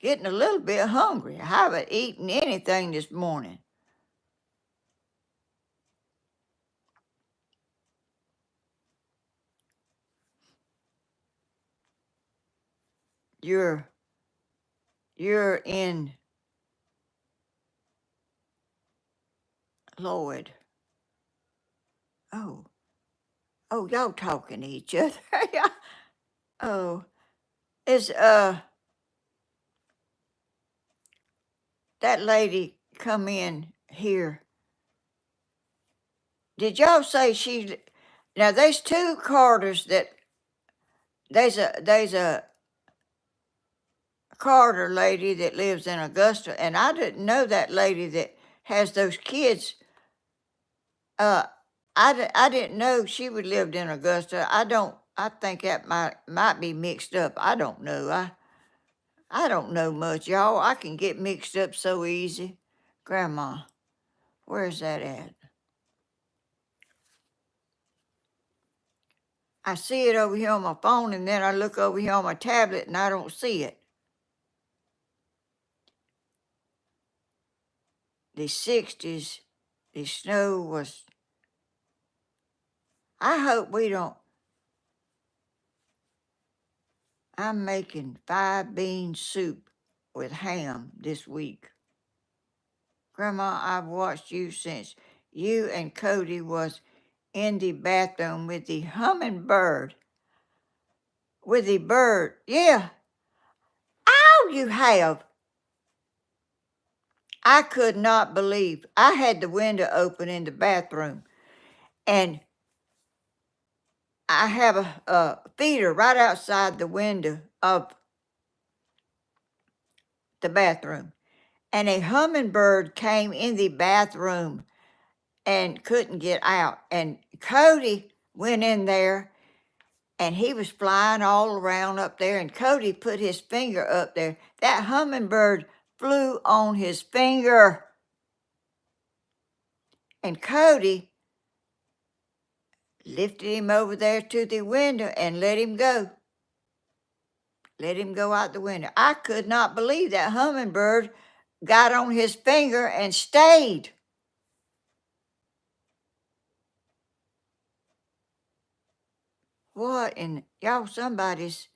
getting a little bit hungry. I haven't eaten anything this morning. You're in Lloyd. Oh, y'all talking to each other. Yeah. Oh, is that lady come in here? Did y'all say she? Now there's two Carters that there's a Carter lady that lives in Augusta, and I didn't know that lady that has those kids. Uh, I didn't know she would lived in Augusta. I think that might be mixed up. I don't know. I don't know much, y'all. I can get mixed up so easy. Grandma, where's that at? I see it over here on my phone, and then I look over here on my tablet, and I don't see it. The 60s, the snow was. I hope we don't. I'm making 5-bean soup with ham this week. Grandma, I've watched you since you and Cody was in the bathroom with the hummingbird. With the bird. Yeah. Oh, you have. I could not believe. I had the window open in the bathroom, and I have a feeder right outside the window of the bathroom. And a hummingbird came in the bathroom and couldn't get out. And Cody went in there, and he was flying all around up there, and Cody put his finger up there. That hummingbird flew on his finger. And Cody lifted him over there to the window and let him go. Let him go out the window. I could not believe that hummingbird got on his finger and stayed. What in y'all somebody's.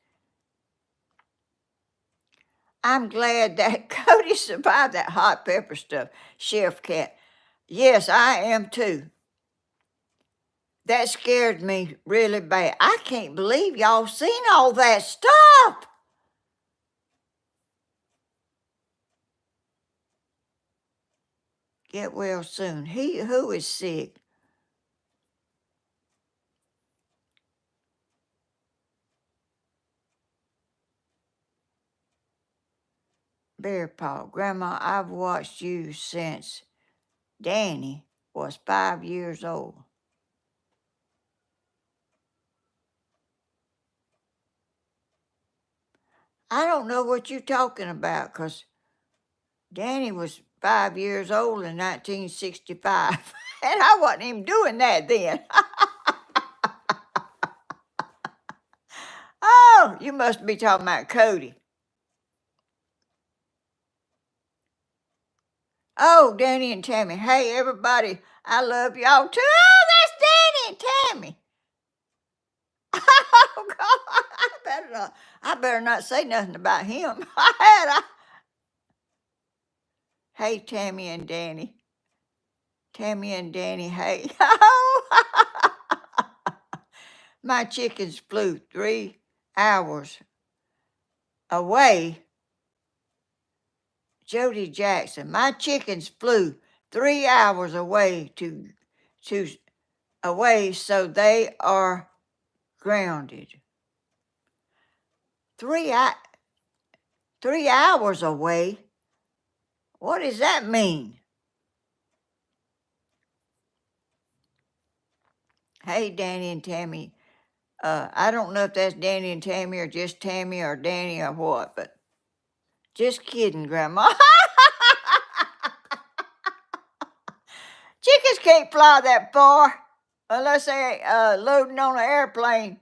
I'm glad that Cody survived that hot pepper stuff, Chef Cat. Yes, I am too. That scared me really bad. I can't believe y'all seen all that stuff. Get well soon. He who is sick. Bear Paw, Grandma, I've watched you since Danny was 5 years old. I don't know what you're talking about, 'cause Danny was 5 years old in 1965, and I wasn't even doing that then. Oh, you must be talking about Cody. Oh, Danny and Tammy. Hey, everybody, I love y'all too. Oh, that's Danny and Tammy. Oh, God, I better not say nothing about him. Hey, Tammy and Danny. Tammy and Danny, hey. My chickens flew 3 hours away. Jody Jackson, my chickens flew 3 hours away to away, so they are grounded. 3 3 hours away? What does that mean? Hey, Danny and Tammy. I don't know if that's Danny and Tammy or just Tammy or Danny or what, but just kidding, Grandma. Chickens can't fly that far unless they're loading on an airplane.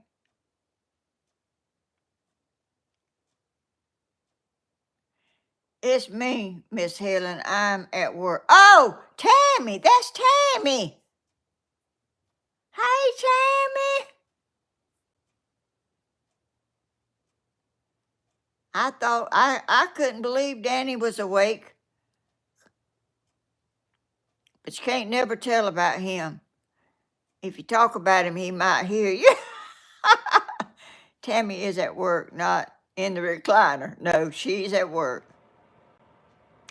It's me, Miss Helen. I'm at work. Oh, Tammy, that's Tammy. Hey, Tammy. I couldn't believe Danny was awake, but you can't never tell about him. If you talk about him, he might hear you. Tammy is at work, not in the recliner. No, she's at work.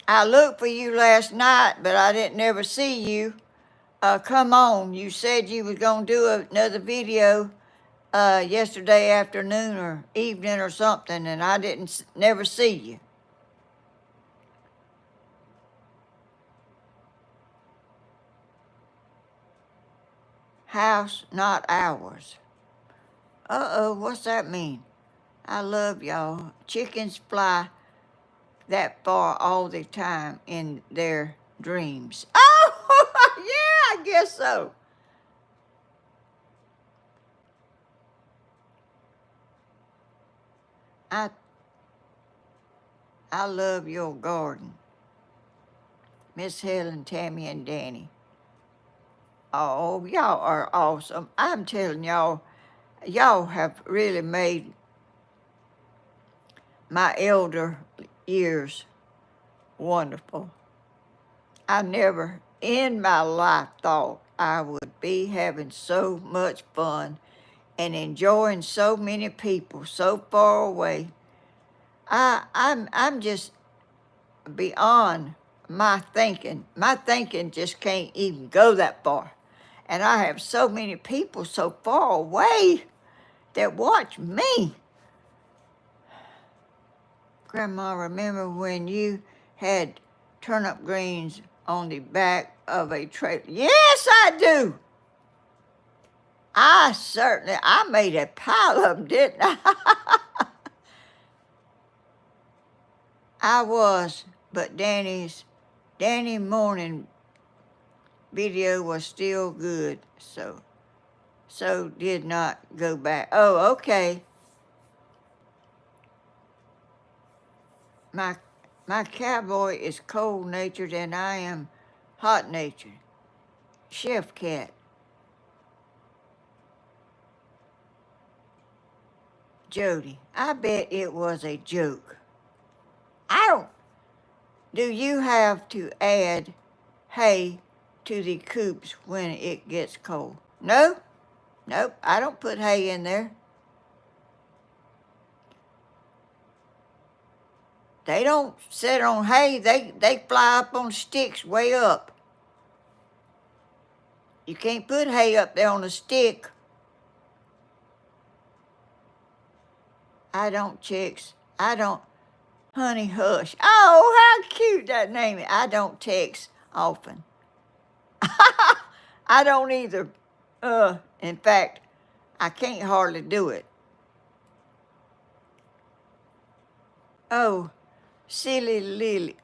I looked for you last night, but I didn't never see you. Come on. You said you was going to do another video yesterday afternoon or evening or something, and I didn't never see you. House, not ours. Uh-oh, what's that mean? I love y'all. Chickens fly that far all the time in their dreams. Oh, yeah, I guess so. I love your garden. Miss Helen, Tammy, and Danny. Oh, y'all are awesome. I'm telling y'all, y'all have really made my elder years wonderful. I never in my life thought I would be having so much fun and enjoying so many people so far away. I'm just beyond my thinking. My thinking just can't even go that far. And I have so many people so far away that watch me. Grandma, remember when you had turnip greens on the back of a trailer? Yes, I do. I made a pile of them, didn't I? I was, but Danny morning video was still good, so did not go back. Oh, okay. My cowboy is cold-natured and I am hot-natured. Chef cat. Jody, I bet it was a joke. I don't. Do you have to add hay to the coops when it gets cold? No, nope, I don't put hay in there. They don't sit on hay, they fly up on sticks way up. You can't put hay up there on a stick. I don't, chicks. I don't. Honey, hush. Oh, how cute that name is. I don't text often. I don't either. In fact, I can't hardly do it. Oh, silly Lily.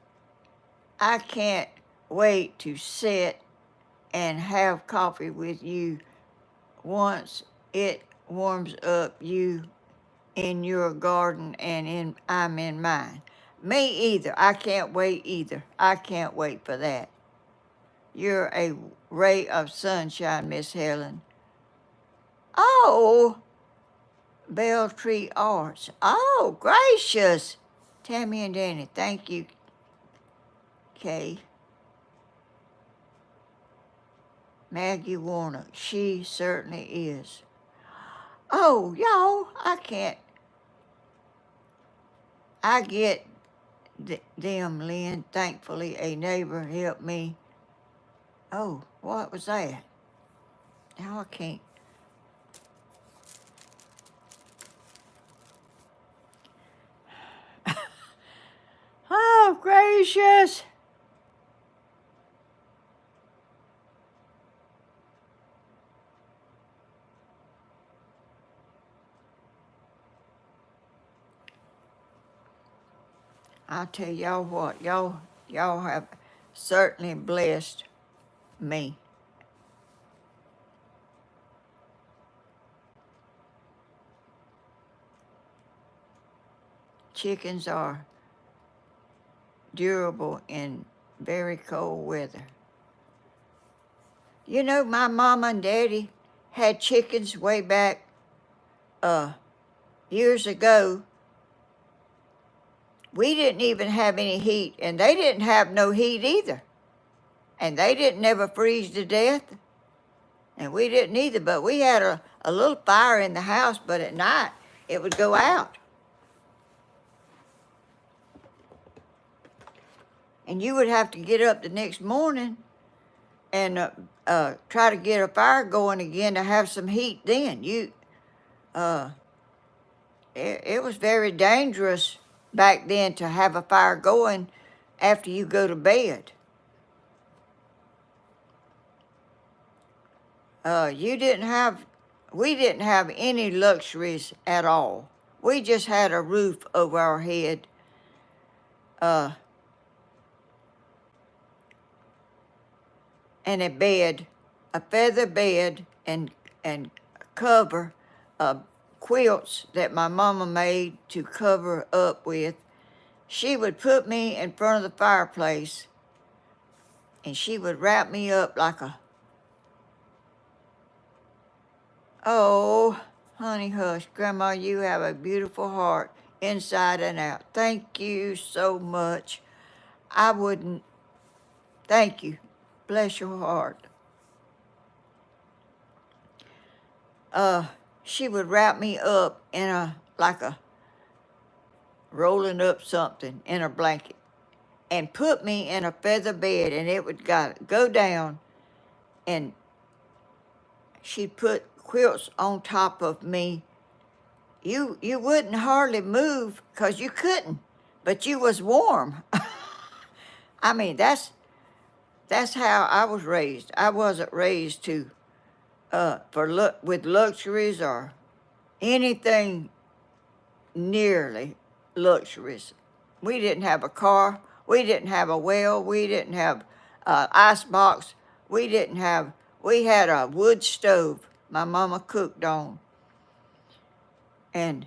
I can't wait to sit and have coffee with you once it warms up you in your garden and I'm in mine. Me either. I can't wait either. I can't wait for that. You're a ray of sunshine, Miss Helen. Oh, Beltree Arts. Oh, gracious. Tammy and Danny, thank you, Kay. Maggie Warner, she certainly is. Oh, y'all, I can't. I get them, Lynn. Thankfully, a neighbor helped me. Oh, what was that? Now I can't. Oh, gracious. I'll tell y'all what, y'all have certainly blessed me. Chickens are durable in very cold weather. You know, my mama and daddy had chickens way back years ago, we didn't even have any heat, and they didn't have no heat either. And they didn't ever freeze to death, and we didn't either. But we had a little fire in the house, but at night it would go out. And you would have to get up the next morning and try to get a fire going again to have some heat then. It was very dangerous back then to have a fire going after you go to bed. We didn't have any luxuries at all. We just had a roof over our head. And a bed, a feather bed, and cover, quilts that my mama made to cover up with. She would put me in front of the fireplace, and she would wrap me up like a, oh, honey, hush, Grandma, you have a beautiful heart inside and out. Thank you so much. I wouldn't, thank you. Bless your heart. She would wrap me up in like a rolling up something in a blanket and put me in a feather bed, and it would go down, and she'd put quilts on top of me. You wouldn't hardly move because you couldn't, but you was warm. I mean, that's how I was raised. I wasn't raised with luxuries or anything nearly luxuries. We didn't have a car. We didn't have a well. We didn't have an ice box. We had a wood stove my mama cooked on. And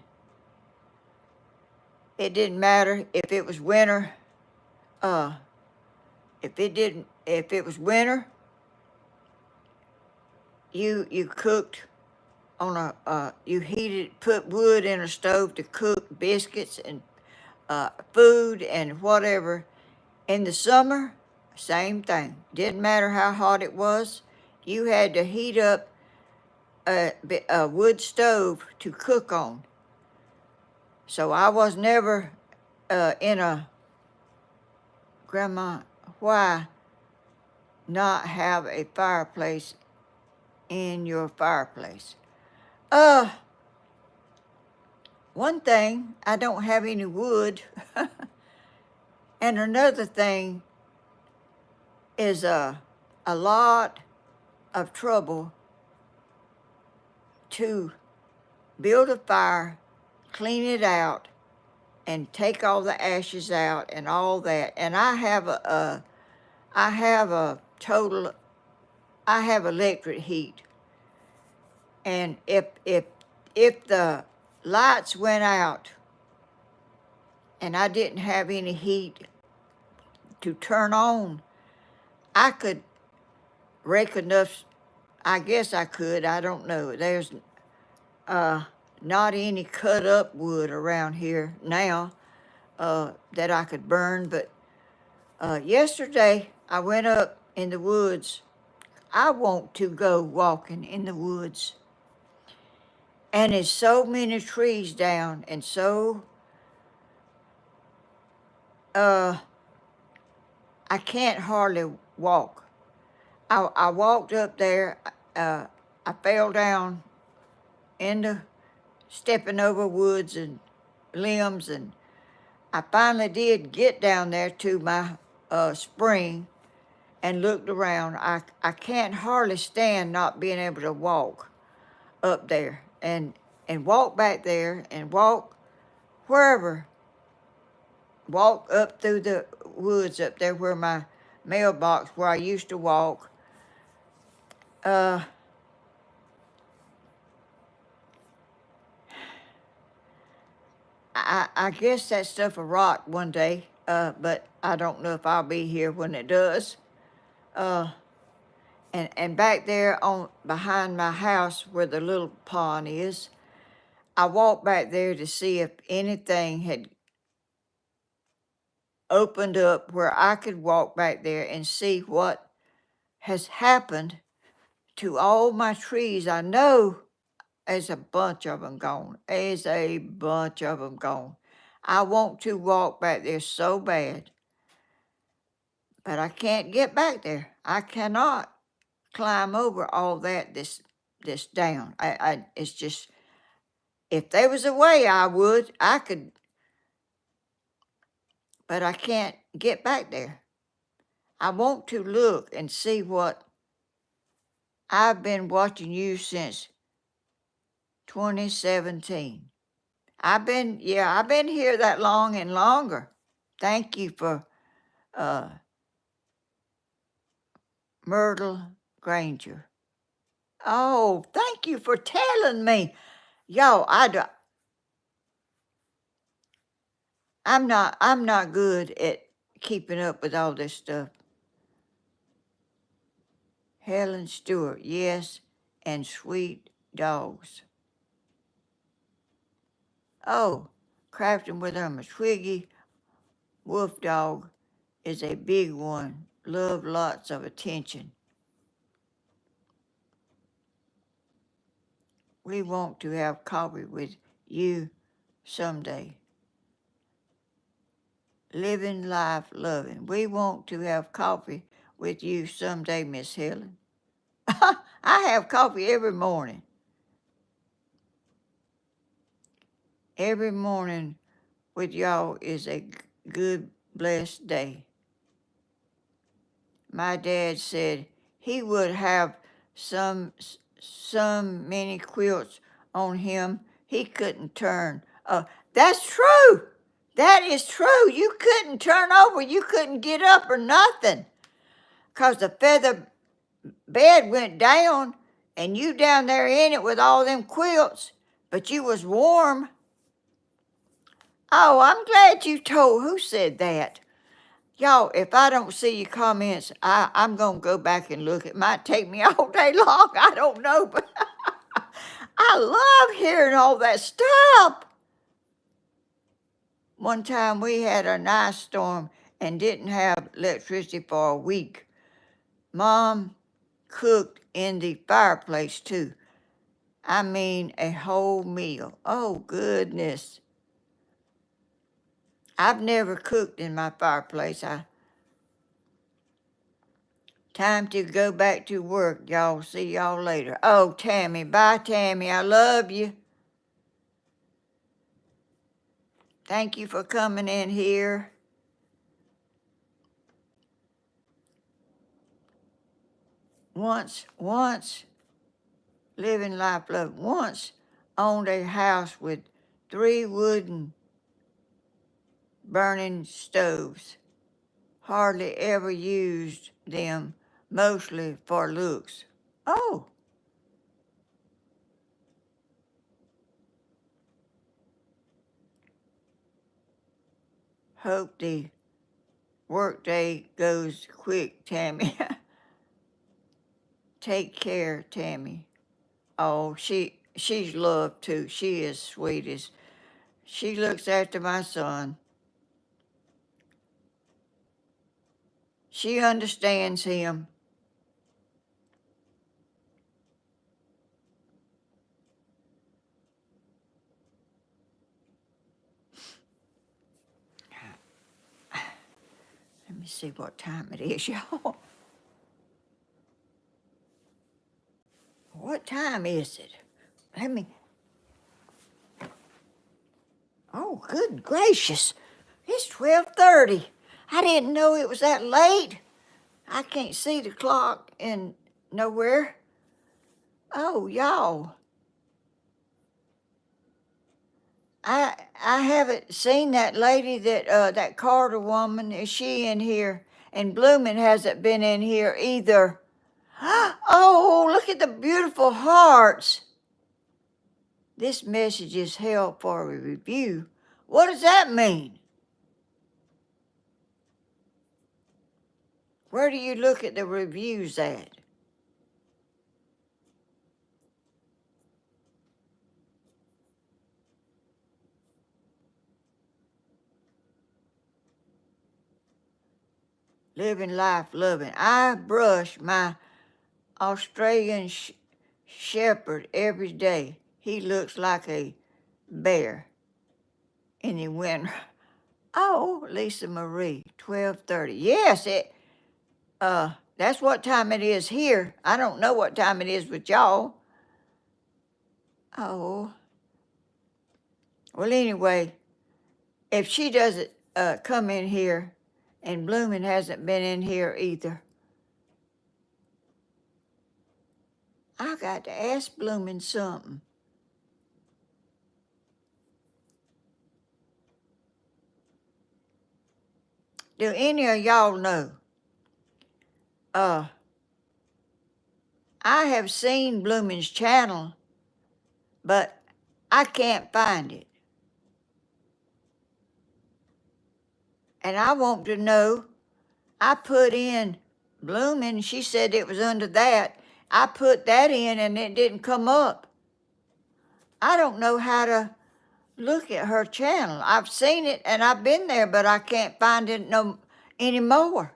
it didn't matter if it was winter. If it was winter, you cooked on put wood in a stove to cook biscuits and food and whatever. In the summer, same thing. Didn't matter how hot it was. You had to heat up a wood stove to cook on. So I was never in a, Grandma, why not have a fireplace in your fireplace? One thing, I don't have any wood. And another thing is a lot of trouble to build a fire, clean it out, and take all the ashes out and all that. And I have electric heat. And if the lights went out and I didn't have any heat to turn on, I could rake enough, I guess I could, I don't know. There's not any cut up wood around here now that I could burn, but yesterday I went up in the woods. I want to go walking in the woods. And there's so many trees down, and so I can't hardly walk. I walked up there, I fell down into stepping over woods and limbs, and I finally did get down there to my spring and looked around. I can't hardly stand not being able to walk up there and walk back there and walk wherever. Walk up through the woods up there where my mailbox, where I used to walk. I guess that stuff will rot one day, but I don't know if I'll be here when it does. And back there behind my house where the little pond is, I walked back there to see if anything opened up where I could walk back there and see what has happened to all my trees. I know there's a bunch of them gone. There's a bunch of them gone. I want to walk back there so bad, but I can't get back there. I cannot climb over all that this down. It's just, if there was a way I could, but I can't get back there. I want to look and see what I've been watching you since 2017. I've been here that long and longer. Thank you for uh, Myrtle Granger. Oh, thank you for telling me. Y'all, I'm not good at keeping up with all this stuff. Helen Stewart, yes, and sweet dogs. Oh, crafting with them, a Twiggy wolf dog is a big one. Love lots of attention. We want to have coffee with you someday. Living life loving. We want to have coffee with you someday, Miss Helen. I have coffee every morning. Every morning with y'all is a good, blessed day. My dad said he would have some many quilts on him he couldn't turn. That's true. That is true. You couldn't turn over. You couldn't get up or nothing. 'Cause the feather bed went down and you down there in it with all them quilts, but you was warm. Oh, I'm glad you told. Who said that? Y'all, if I don't see your comments, I'm going to go back and look. It might take me all day long. I don't know, but I love hearing all that stuff. One time we had a nice storm and didn't have electricity for a week. Mom cooked in the fireplace too. I mean, a whole meal. Oh, goodness. I've never cooked in my fireplace. Time to go back to work, y'all. See y'all later. Oh, Tammy. Bye, Tammy. I love you. Thank you for coming in here. Once, living life love. Once owned a house with 3 wooden burning stoves. Hardly ever used them, mostly for looks. Oh, hope the workday goes quick, Tammy. Take care, Tammy. Oh, she's loved too. She is sweetest. She looks after my son. She understands him. Let me see what time it is, y'all. What time is it? Let me. Oh, good gracious. It's 12:30. I didn't know it was that late. I can't see the clock in nowhere. Oh, y'all. I haven't seen that lady that Carter woman. Is she in here? And Bloomin' hasn't been in here either. Oh, look at the beautiful hearts. This message is held for a review. What does that mean? Where do you look at the reviews at? living life loving. I brush my Australian shepherd every day. He looks like a bear in the winter. Oh, Lisa Marie, 12:30. Yes, that's what time it is here. I don't know what time it is with y'all. Oh, well, anyway, if she doesn't come in here, and Bloomin' hasn't been in here either, I got to ask Bloomin' something. Do any of y'all know? I have seen Bloomin's channel, but I can't find it. And I want to know, I put in Bloomin', she said it was under that. I put that in and it didn't come up. I don't know how to look at her channel. I've seen it and I've been there, but I can't find it no anymore.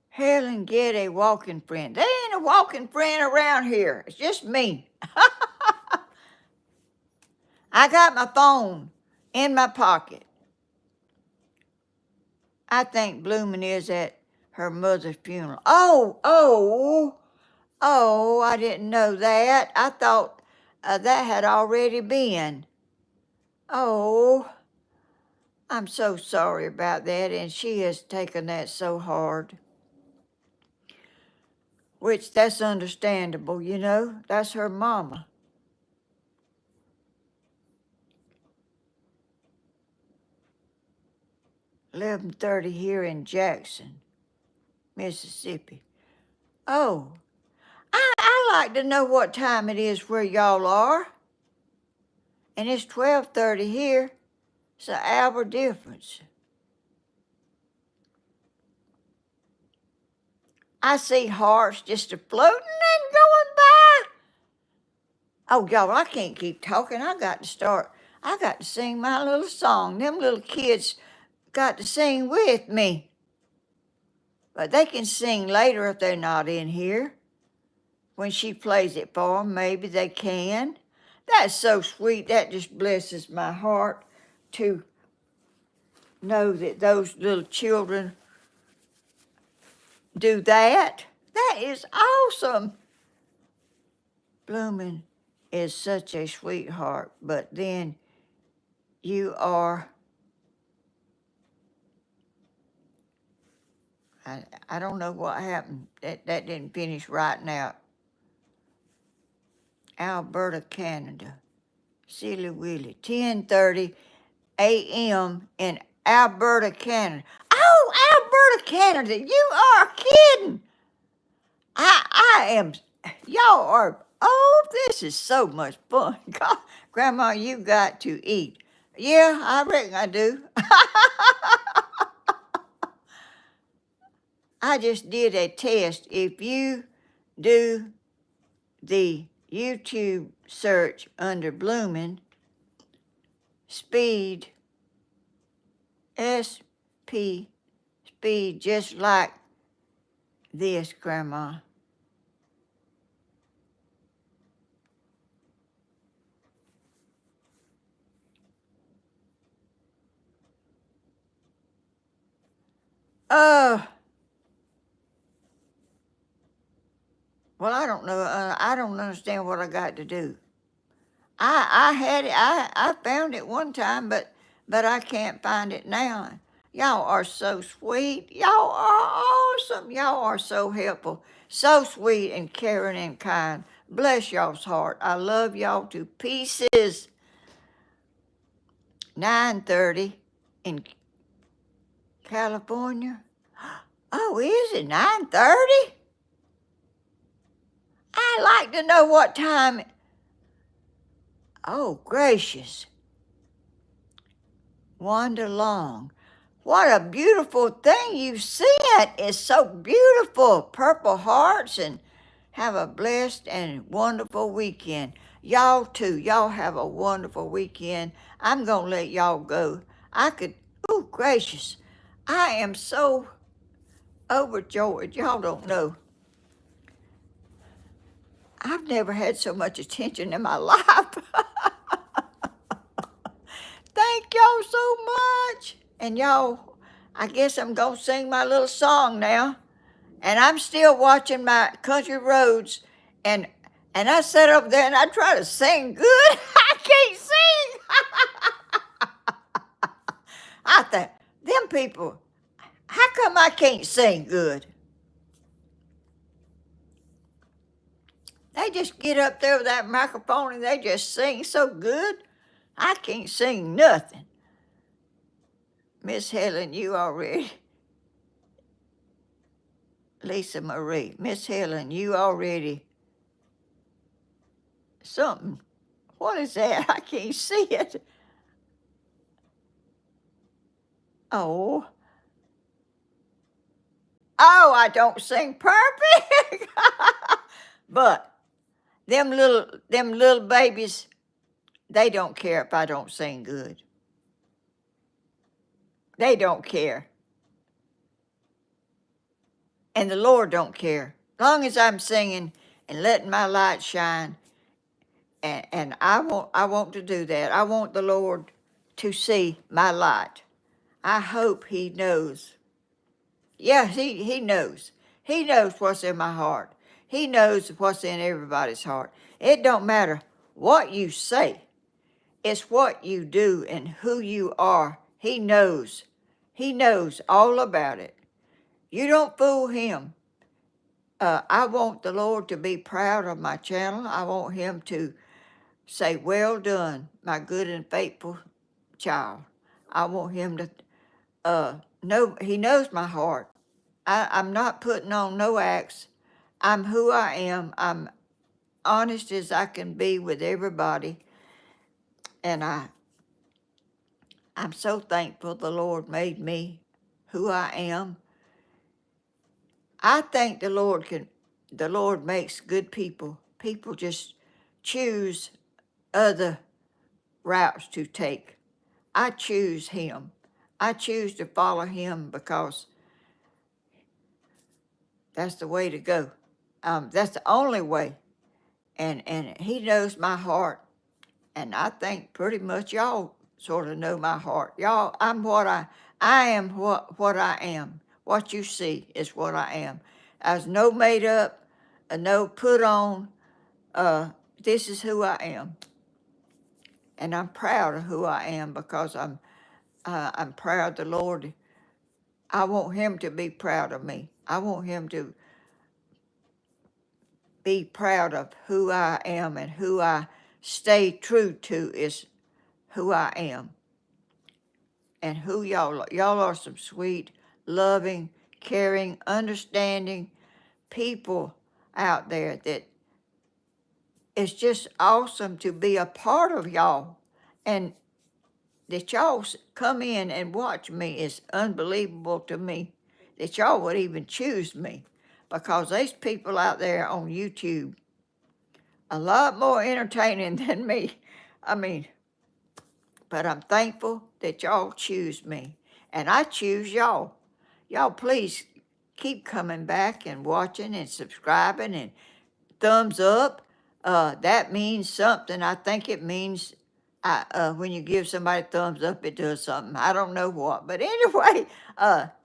Helen, get a walking friend. There ain't a walking friend around here. It's just me. I got my phone in my pocket. I think Bloomin' is at her mother's funeral. Oh, I didn't know that. I thought that had already been. Oh, I'm so sorry about that, and she has taken that so hard. Which, that's understandable, you know. That's her mama. $11:30 here in Jackson, Mississippi. Oh, I like to know what time it is where y'all are. And it's 12:30 here. It's an hour difference. I see hearts just a-floating and going by. Oh, y'all, I can't keep talking. I got to sing my little song. Them little kids got to sing with me. But they can sing later if they're not in here. When she plays it for them, maybe they can. That's so sweet. That just blesses my heart to know that those little children do that. That is awesome. Bloomin' is such a sweetheart, but then you are, I don't know what happened. That didn't finish right now. Alberta, Canada. Silly Willy. 10:30 a.m. in Alberta, Canada. Oh, Alberta, Canada, you are kidding. I am, y'all are, oh, this is so much fun. God, Grandma, you got to eat. Yeah, I reckon I do. I just did a test. If you do the YouTube search under Bloomin', speed, SP, speed, just like this, Grandma. Well, I don't know. I don't understand what I got to do. I had it. I found it one time, but I can't find it now. Y'all are so sweet. Y'all are awesome. Y'all are so helpful, so sweet and caring and kind. Bless y'all's heart. I love y'all to pieces. 9:30 in California. Oh, is it 9:30? I like to know what time. Oh, gracious. Wanda Long. What a beautiful thing you sent. It's so beautiful. Purple hearts and have a blessed and wonderful weekend. Y'all too. Y'all have a wonderful weekend. I'm going to let y'all go. Oh gracious, I am so overjoyed. Y'all don't know. I've never had so much attention in my life. Thank y'all so much. And y'all, I guess I'm going to sing my little song now. And I'm still watching my country roads. And I sit up there and I try to sing good. I can't sing. I think, them people, how come I can't sing good? They just get up there with that microphone and they just sing so good. I can't sing nothing. Miss Helen, you already. Lisa Marie, Miss Helen, you already. Something. What is that? I can't see it. Oh. Oh, I don't sing perfect. But them little babies, they don't care if I don't sing good. They don't care. And the Lord don't care. As long as I'm singing and letting my light shine, and I want to do that. I want the Lord to see my light. I hope he knows. Yeah, he knows. He knows what's in my heart. He knows what's in everybody's heart. It don't matter what you say. It's what you do and who you are. He knows. He knows all about it. You don't fool him. I want the Lord to be proud of my channel. I want him to say, well done, my good and faithful child. I want him to know, he knows my heart. I'm not putting on no acts. I'm who I am. I'm honest as I can be with everybody. And I'm so thankful the Lord made me who I am. I think the Lord makes good people. People just choose other routes to take. I choose him. I choose to follow him because that's the way to go. That's the only way. And he knows my heart. And I think pretty much y'all sort of know my heart. Y'all, I am what I am. What you see is what I am. There's no made up, no put on. This is who I am. And I'm proud of who I am because I'm proud of the Lord. I want him to be proud of me. I want him to be proud of who I am, and who I stay true to is who I am. And who y'all are some sweet, loving, caring, understanding people out there that it's just awesome to be a part of y'all. And that y'all come in and watch me is unbelievable to me, that y'all would even choose me, because there's people out there on YouTube a lot more entertaining than me. I mean, but I'm thankful that y'all choose me, and I choose y'all. Y'all please keep coming back and watching and subscribing and thumbs up. That means something. I think it means when you give somebody a thumbs up, it does something. I don't know what. But anyway,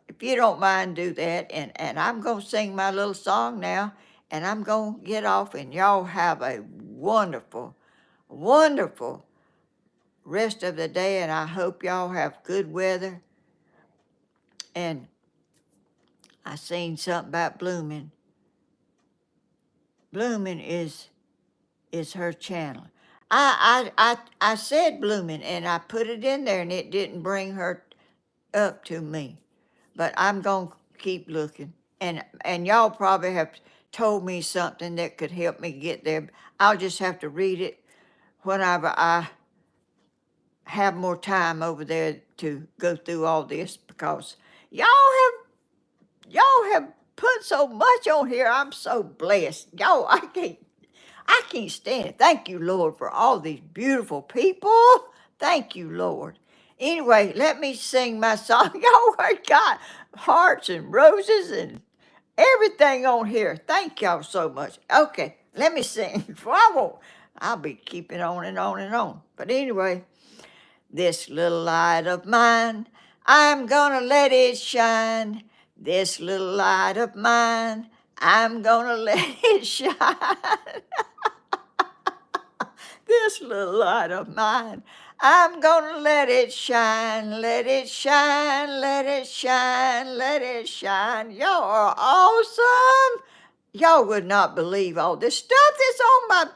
if you don't mind, do that. And I'm going to sing my little song now, and I'm going to get off, and y'all have a wonderful, wonderful rest of the day, and I hope y'all have good weather. And I seen something about blooming. Blooming is her channel. I said blooming, and I put it in there, and it didn't bring her up to me. But I'm going to keep looking. And y'all probably have told me something that could help me get there. I'll just have to read it whenever I have more time over there to go through all this, because y'all have put so much on here. I'm so blessed. Y'all, I can't stand it. Thank you, Lord, for all these beautiful people. Thank you, Lord. Anyway, let me sing my song. Y'all got hearts and roses and everything on here. Thank y'all so much. Okay, let me sing. For I won't. I'll be keeping on and on and on. But anyway, this little light of mine, I'm gonna let it shine. This little light of mine, I'm gonna let it shine. This little light of mine, I'm gonna let it shine, let it shine, let it shine, let it shine. Y'all are awesome. Y'all would not believe all this stuff that's on my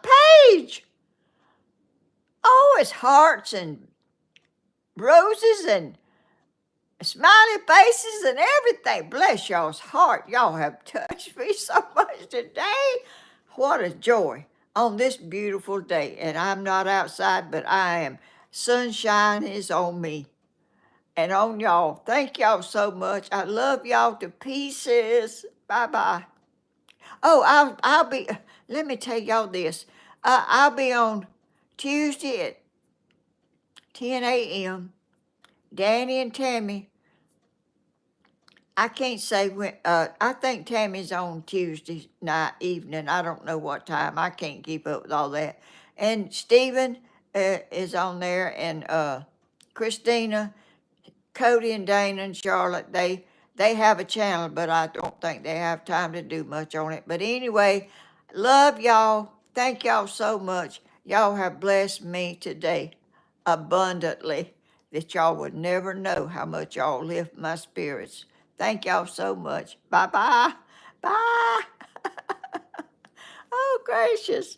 page. Oh, it's hearts and roses and smiley faces and everything. Bless y'all's heart. Y'all have touched me so much today. What a joy on this beautiful day. And I'm not outside, but I am. Sunshine is on me and on y'all. Thank y'all so much. I love y'all to pieces. Bye-bye. Oh, I'll be, let me tell y'all this. I'll be on Tuesday at 10 a.m. Danny and Tammy, I can't say when. I think Tammy's on Tuesday night evening. I don't know what time. I can't keep up with all that. And Stephen is on there, and Christina, Cody, and Dana and Charlotte. They have a channel, but I don't think they have time to do much on it. But anyway, love y'all. Thank y'all so much. Y'all have blessed me today abundantly that y'all would never know how much y'all lift my spirits. Thank y'all so much. Bye bye. Bye. Oh, gracious.